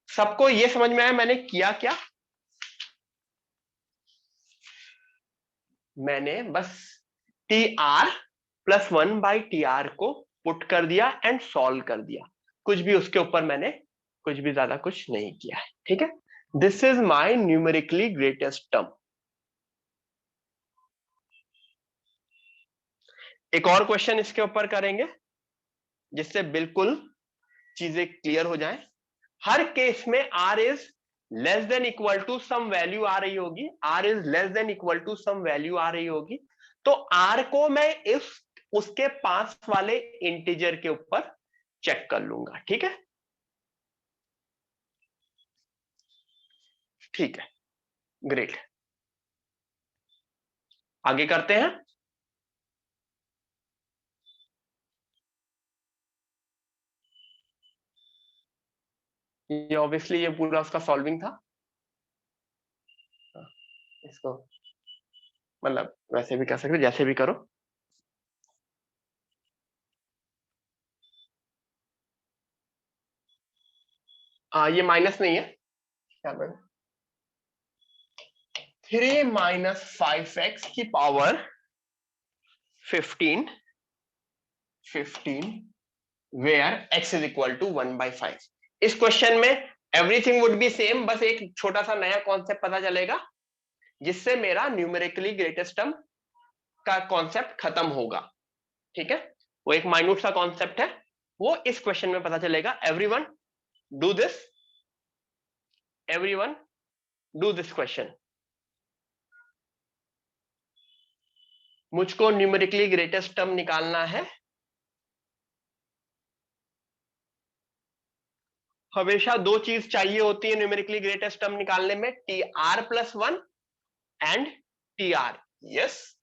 सबको, ये समझ में आया मैंने किया क्या, मैंने बस tr+1/tr को पुट कर दिया एंड सॉल्व कर दिया, कुछ भी उसके ऊपर मैंने कुछ भी ज्यादा कुछ नहीं किया है। ठीक है, this is my numerically greatest term. एक और क्वेश्चन इसके ऊपर करेंगे जिससे बिल्कुल चीजें क्लियर हो जाए। हर केस में r is less than equal to some value आ रही होगी, r is less than equal to some value आ रही होगी, तो r को मैं इस उसके पास वाले इंटीजर के ऊपर चेक कर लूंगा। ठीक है, ठीक है, ग्रेट, आगे करते हैं। ये ऑब्वियसली ये पूरा उसका सॉल्विंग था, इसको मतलब वैसे भी कर सकते, जैसे भी करो। ये माइनस नहीं है, क्या मैंने 3 माइनस 5x की power 15 where x is equal to 1/5। इस क्वेश्चन में एवरीथिंग वुड बी सेम, बस एक छोटा सा नया कॉन्सेप्ट पता चलेगा जिससे मेरा न्यूमेरिकली ग्रेटेस्ट टर्म का कॉन्सेप्ट खत्म होगा। ठीक है, वो एक माइन्यूट सा कॉन्सेप्ट है, वो इस क्वेश्चन में पता चलेगा। Everyone do this, everyone do this question. मुझको न्यूमेरिकली ग्रेटेस्ट टर्म निकालना है, हमेशा दो चीज चाहिए होती है न्यूमेरिकली ग्रेटेस्ट टर्म निकालने में, tr+1 and tr। Yes,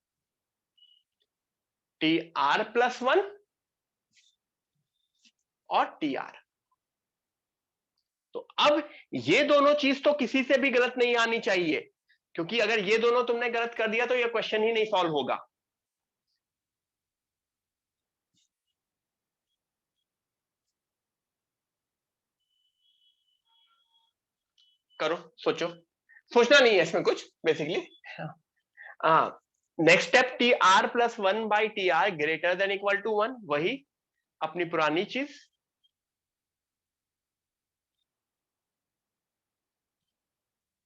tr+1 और tr। तो अब ये दोनों चीज तो किसी से भी गलत नहीं आनी चाहिए, क्योंकि अगर ये दोनों तुमने गलत कर दिया तो ये क्वेश्चन ही नहीं सॉल्व होगा। करो, सोचो, सोचना नहीं है इसमें कुछ बेसिकली। हाँ, next step T are plus 1/TR greater than equal to 1, वही अपनी पुरानी चीज।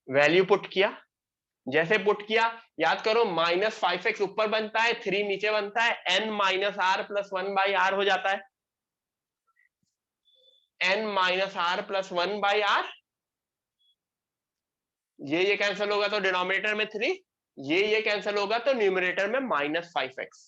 वैल्यू पुट किया, जैसे पुट किया याद करो -5x ऊपर बनता है, 3 नीचे बनता है, n minus r plus 1/r हो जाता है। n minus r plus 1/r, ये कैंसिल होगा तो डिनोमिनेटर में 3, ये कैंसिल होगा तो न्यूमरेटर में -5x।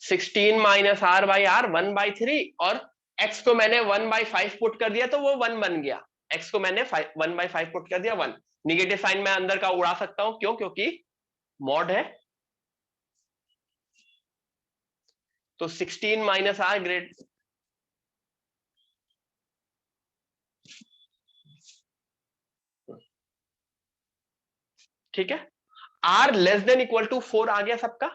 16 minus R by are 1/3, और x को मैंने 1/5 पुट कर दिया तो वो 1 बन गया। x को मैंने 1/5 पुट कर दिया 1। निगेटिव साइन मैं अंदर का उड़ा सकता हूं, क्यों? क्योंकि मॉड है। तो 16 माइनस आर ग्रेट, ठीक है। r less than equal to 4 आ गया सबका।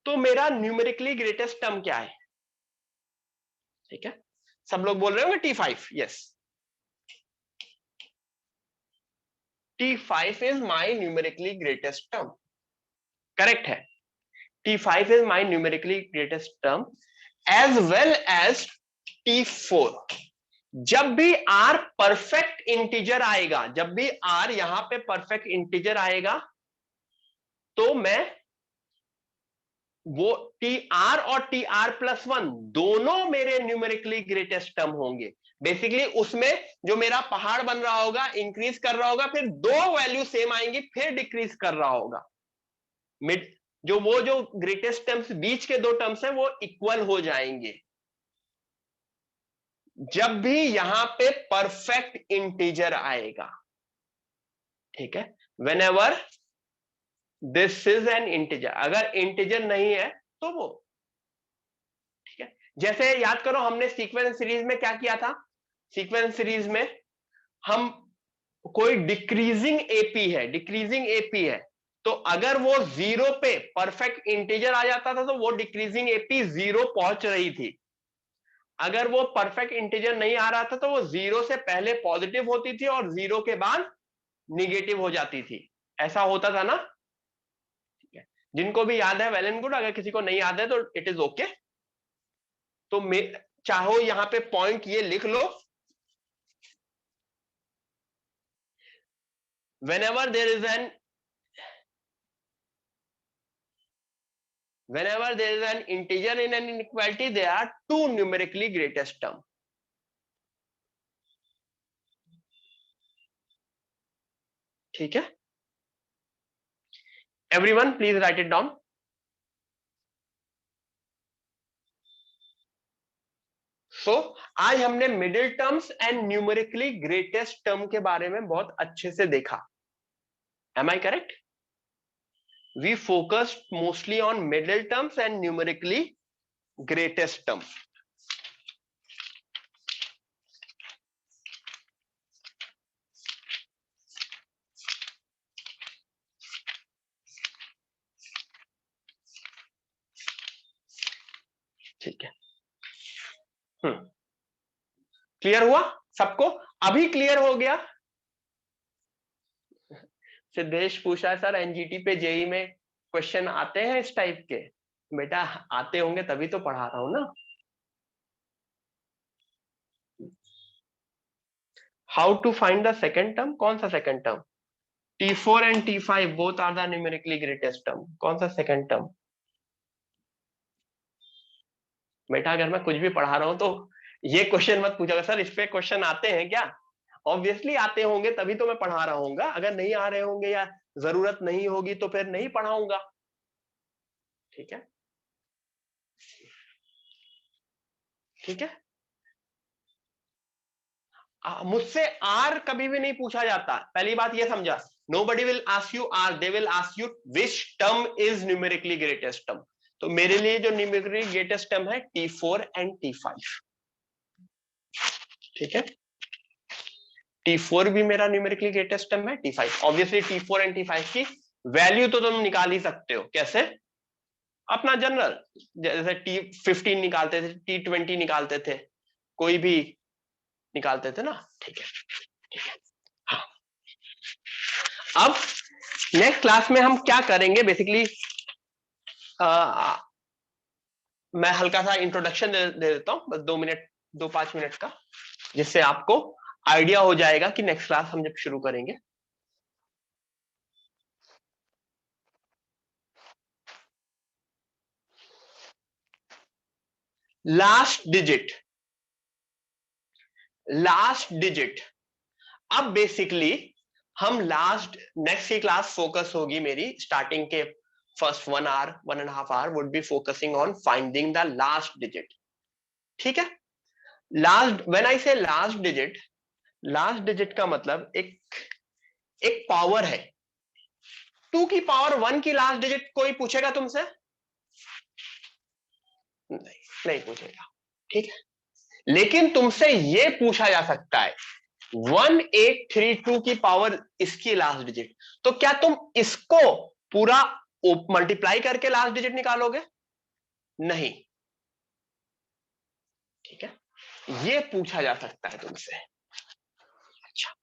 तो मेरा न्यूमेरिकली ग्रेटेस्ट टर्म क्या है? ठीक है, सब लोग बोल रहे होंगे T5। Yes, T5 is my numerically greatest term, correct है। T5 is my numerically greatest term as well as T4। जब भी R परफेक्ट इंटीजर आएगा, जब भी R यहां पे परफेक्ट इंटीजर आएगा, तो मैं वो TR और TR प्लस 1 दोनों मेरे न्यूमेरिकली ग्रेटेस्ट टर्म होंगे। बेसिकली उसमें जो मेरा पहाड़ बन रहा होगा, इंक्रीज कर रहा होगा, फिर दो वैल्यू सेम आएंगी, फिर डिक्रीज कर रहा होगा। मिड जो ग्रेटेस्ट टर्म्स बीच के दो टर्म्स हैं वो इक्वल हो जाएंगे जब भी यहां पे परफेक्ट इंटीजर आएगा। ठीक है, when ever this is an integer, अगर इंटीजर नहीं है तो वो, ठीक है। जैसे याद करो हमने सीक्वेंस सीरीज में क्या किया था? सीक्वेंस सीरीज में हम कोई डिक्रीजिंग एपी है, डिक्रीजिंग एपी है, तो अगर वो 0 पे परफेक्ट इंटीजर आ जाता था तो वो डिक्रीजिंग एपी 0 पहुंच रही थी। अगर वो परफेक्ट इंटीजर नहीं आ रहा था तो वो 0 से पहले पॉजिटिव होती थी और 0 के बाद निगेटिव हो जाती थी। ऐसा होता था ना? ठीक है, जिनको भी याद है वेल एंड गुड, अगर किसी को नहीं याद है तो इट इज ओके। तो चाहो यहां पे पॉइंट ये लिख लो, whenever there is an whenever there is an integer in an inequality, there are two numerically greatest term। ठीक है, everyone please write it down। So आज हमने middle terms and numerically greatest term के बारे में बहुत अच्छे से देखा। Am I correct? We focused mostly on middle terms and numerically greatest term. ठीक है, क्लियर हुआ सबको? अभी क्लियर हो गया? सिद्धेश पूछा है सर एनजीटी पे जेई में क्वेश्चन आते हैं इस टाइप के? बेटा आते होंगे तभी तो पढ़ा रहा हूं ना। How to find the second term? कौन सा second term? T4 and T5 both are the numerically greatest term. कौन सा सेकेंड टर्म? बेटा अगर मैं कुछ भी पढ़ा रहा हूं तो ये क्वेश्चन मत पूछा सर इस पे क्वेश्चन आते हैं क्या? ऑब्वियसली आते होंगे तभी तो मैं पढ़ा रहा हूँ। अगर नहीं आ रहे होंगे या जरूरत नहीं होगी तो फिर नहीं पढ़ाऊंगा। ठीक है, ठीक है। मुझसे आर कभी भी नहीं पूछा जाता, पहली बात ये समझा। Nobody will ask you r, they will ask you which term is numerically greatest term. तो मेरे लिए जो न्यूमेरिकली ग्रेटेस्ट टर्म है T4 एंड T5। ठीक है, T4 भी मेरा न्यूमेरिकली ग्रेटेस्ट टर्म है, T5 obviously. T4 and T5 की वैल्यू तो तुम निकाल ही सकते हो। कैसे? अपना जनरल, जैसे T15 निकालते थे, T20 निकालते थे, कोई भी निकालते थे ना, ठीक है। हाँ, अब नेक्स्ट क्लास में हम क्या करेंगे बेसिकली, मैं हल्का सा इंट्रोडक्शन दे देता हूं, बस 2 मिनट, 2-5 मिनट का, जिससे आपको आइडिया हो जाएगा कि नेक्स्ट क्लास हम जब शुरू करेंगे। Last digit, last digit. अब बेसिकली हम लास्ट, नेक्स्ट की क्लास फोकस होगी मेरी स्टार्टिंग के first 1 hour 1.5 hour would be focusing on finding the last digit, ठीक है। लास्ट, व्हेन आई से लास्ट डिजिट, लास्ट डिजिट का मतलब एक पावर है। 2 की पावर 1 की लास्ट डिजिट कोई पूछेगा तुमसे? नहीं, नहीं पूछेगा, ठीक है। लेकिन तुमसे ये पूछा जा सकता है 1832 की पावर इसकी लास्ट डिजिट, तो क्या तुम इसको पूरा मल्टीप्लाई करके लास्ट डिजिट निकालोगे? नहीं, ठीक है, ये पूछा जा सकता है तुमसे। अच्छा,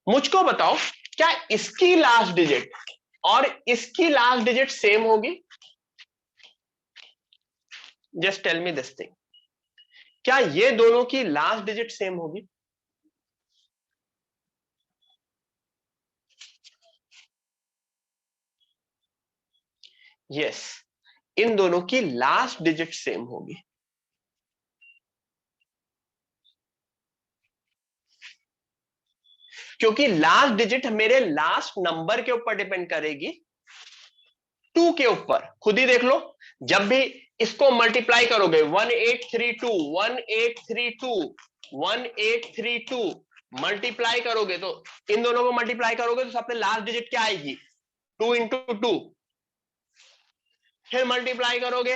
मुझको बताओ क्या इसकी लास्ट डिजिट और इसकी लास्ट डिजिट सेम होगी? Just tell me this thing, क्या ये दोनों की लास्ट डिजिट सेम होगी? यस, इन दोनों की लास्ट डिजिट सेम होगी। क्योंकि लास्ट डिजिट मेरे लास्ट नंबर के ऊपर डिपेंड करेगी, 2 के ऊपर। खुद ही देख लो, जब भी इसको मल्टीप्लाई करोगे 1832 1832 1832 मल्टीप्लाई करोगे, तो इन दोनों को मल्टीप्लाई करोगे तो सबसे लास्ट डिजिट क्या आएगी? 2 इंटू 2। फिर मल्टीप्लाई करोगे,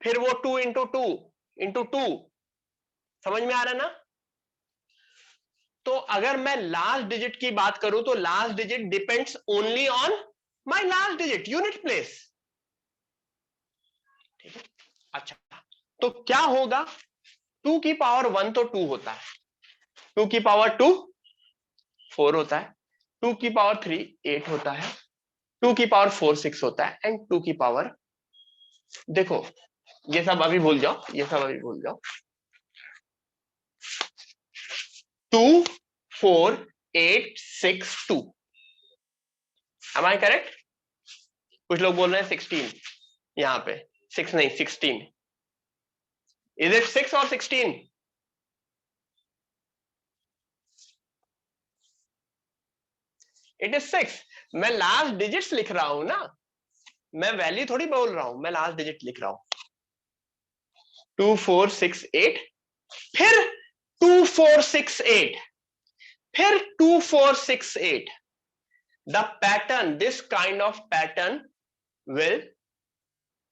फिर वो 2 इंटू 2 इंटू 2। समझ में आ रहा है ना? तो अगर मैं लास्ट डिजिट की बात करूं तो last digit depends only on my last digit, unit place, ठीक है। अच्छा, तो क्या होगा? 2 की पावर 1 तो 2 होता है, 2 की पावर 2 4 होता है, 2 की पावर 3 8 होता है, 2 की पावर 4 6 होता है, एंड 2 की पावर, देखो ये सब अभी भूल जाओ, ये सब अभी भूल जाओ। 2 4 8 6 2, एम आई करेक्ट? कुछ लोग बोल रहे हैं 16, यहां पे 6 नहीं 16। इज इट 6 और 16? It is 6। मैं लास्ट डिजिट्स लिख रहा हूं ना, मैं वैल्यू थोड़ी बोल रहा हूं, मैं लास्ट डिजिट लिख रहा हूं। 2 4 6 8, फिर 2 4 6 8, फिर 2 4 6 8। The pattern, this kind of pattern will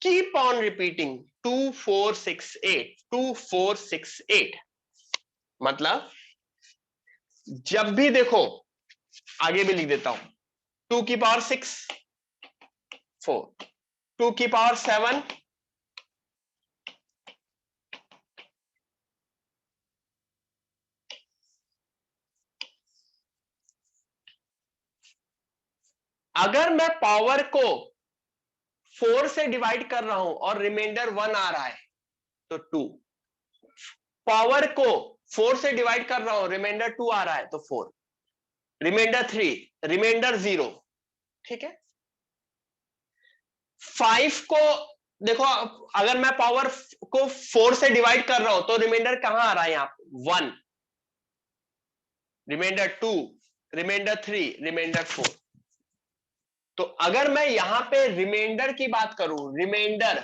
keep on repeating 2 4 6 8 2 4 6 8। मतलब जब भी देखो, आगे भी लिख देता हूं, 2 की पावर 6 4, 2 की पावर 7 अगर मैं पावर को 4 से डिवाइड कर रहा हूं और रिमाइंडर 1 आ रहा है तो 2, पावर को 4 से डिवाइड कर रहा हूं, रिमाइंडर 2 आ रहा है तो 4, रिमाइंडर 3, रिमाइंडर 0, ठीक है। 5 को देखो, अगर मैं पावर को 4 से डिवाइड कर रहा हूं तो रिमाइंडर कहां आ रहा है? यहां 1, रिमाइंडर 2, रिमाइंडर 3, रिमाइंडर 4। तो अगर मैं यहां पे रिमाइंडर की बात करूं, रिमाइंडर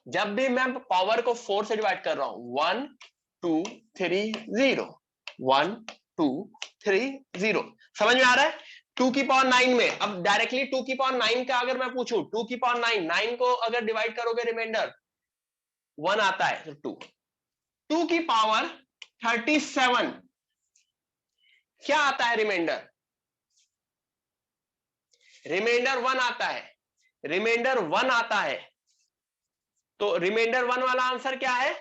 जब भी मैं पावर को 4 से डिवाइड कर रहा हूं, 1 2 3 0, 1 2 3 0, समझ में आ रहा है? 2 की पावर 9 में, अब डायरेक्टली 2 की पावर 9 का अगर मैं पूछूं, 2 की पावर 9, 9 को अगर डिवाइड करोगे रिमाइंडर 1 आता है तो 2, 2 की पावर 37 क्या आता है? रिमाइंडर, रिमाइंडर 1 आता है, रिमाइंडर 1 आता है, तो रिमाइंडर 1 वाला आंसर क्या है?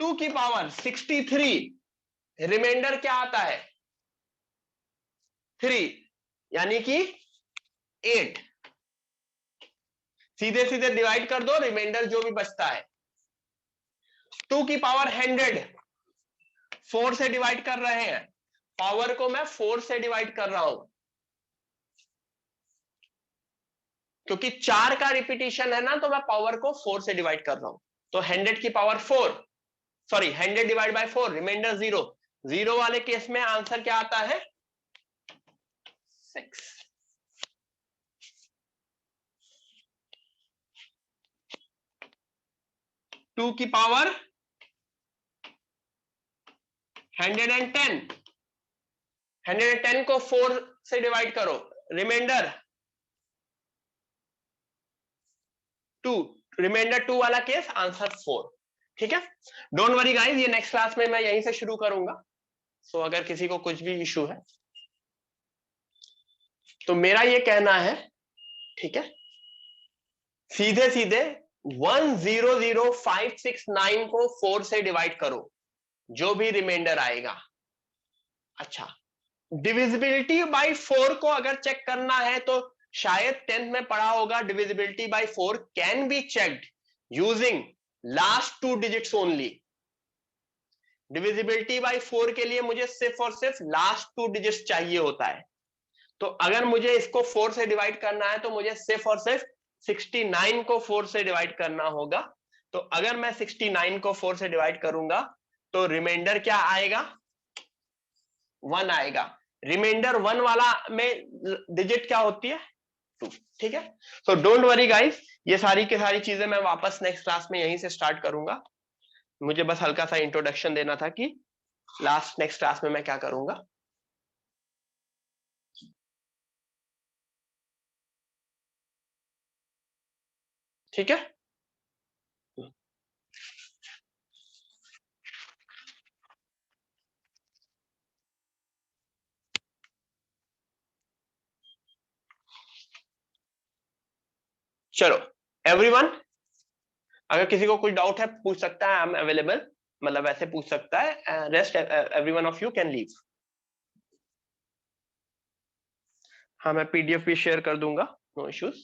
2 की पावर 63, रिमाइंडर क्या आता है 3, यानी कि 8। सीधे सीधे डिवाइड कर दो, रिमाइंडर जो भी बचता है। 2 की पावर 100, 4 से डिवाइड कर रहे हैं, पावर को मैं 4 से डिवाइड कर रहा हूं, क्योंकि 4 का रिपीटिशन है ना, तो मैं पावर को 4 से डिवाइड कर रहा हूं। तो 100 की power 4, sorry 100 divide by 4, reminder 0। 0 वाले केस में आंसर क्या आता है 6। टू की पावर 110, 110 को 4 से डिवाइड करो, रिमाइंडर 2, रिमाइंडर 2 वाला केस आंसर 4। ठीक है, डोंट वरी गाइस, ये नेक्स्ट क्लास में मैं यहीं से शुरू करूंगा। सो अगर किसी को कुछ भी इशू है तो मेरा ये कहना है, ठीक है, सीधे सीधे 100569 को 4 से डिवाइड करो, जो भी रिमाइंडर आएगा। अच्छा, डिविजिबिलिटी बाय 4 को अगर चेक करना है तो शायद 10th में पढ़ा होगा, divisibility bye 4 can be checked using last 2 digits only. Divisibility bye 4 के लिए मुझे सिर्फ और सिर्फ लास्ट 2 डिजिट्स चाहिए होता है। तो अगर मुझे इसको 4 से डिवाइड करना है तो मुझे सिर्फ और सिर्फ 69 को 4 से डिवाइड करना होगा। तो अगर मैं 69 को 4 से डिवाइड करूंगा तो रिमाइंडर क्या आएगा 1 आएगा। रिमाइंडर 1 वाला में डिजिट क्या होती है 2। ठीक है, सो डोंट वरी गाइस, ये सारी की सारी चीजें मैं वापस नेक्स्ट क्लास में यहीं से स्टार्ट करूंगा। मुझे बस हल्का सा इंट्रोडक्शन देना था कि लास्ट नेक्स्ट क्लास में मैं क्या करूंगा। ठीक है, चलो एवरीवन, अगर किसी को कोई डाउट है पूछ सकता है, आई एम अवेलेबल, मतलब ऐसे पूछ सकता है। Rest everyone of you can leave. हाँ, मैं पीडीएफ भी शेयर कर दूंगा, नो इश्यूज।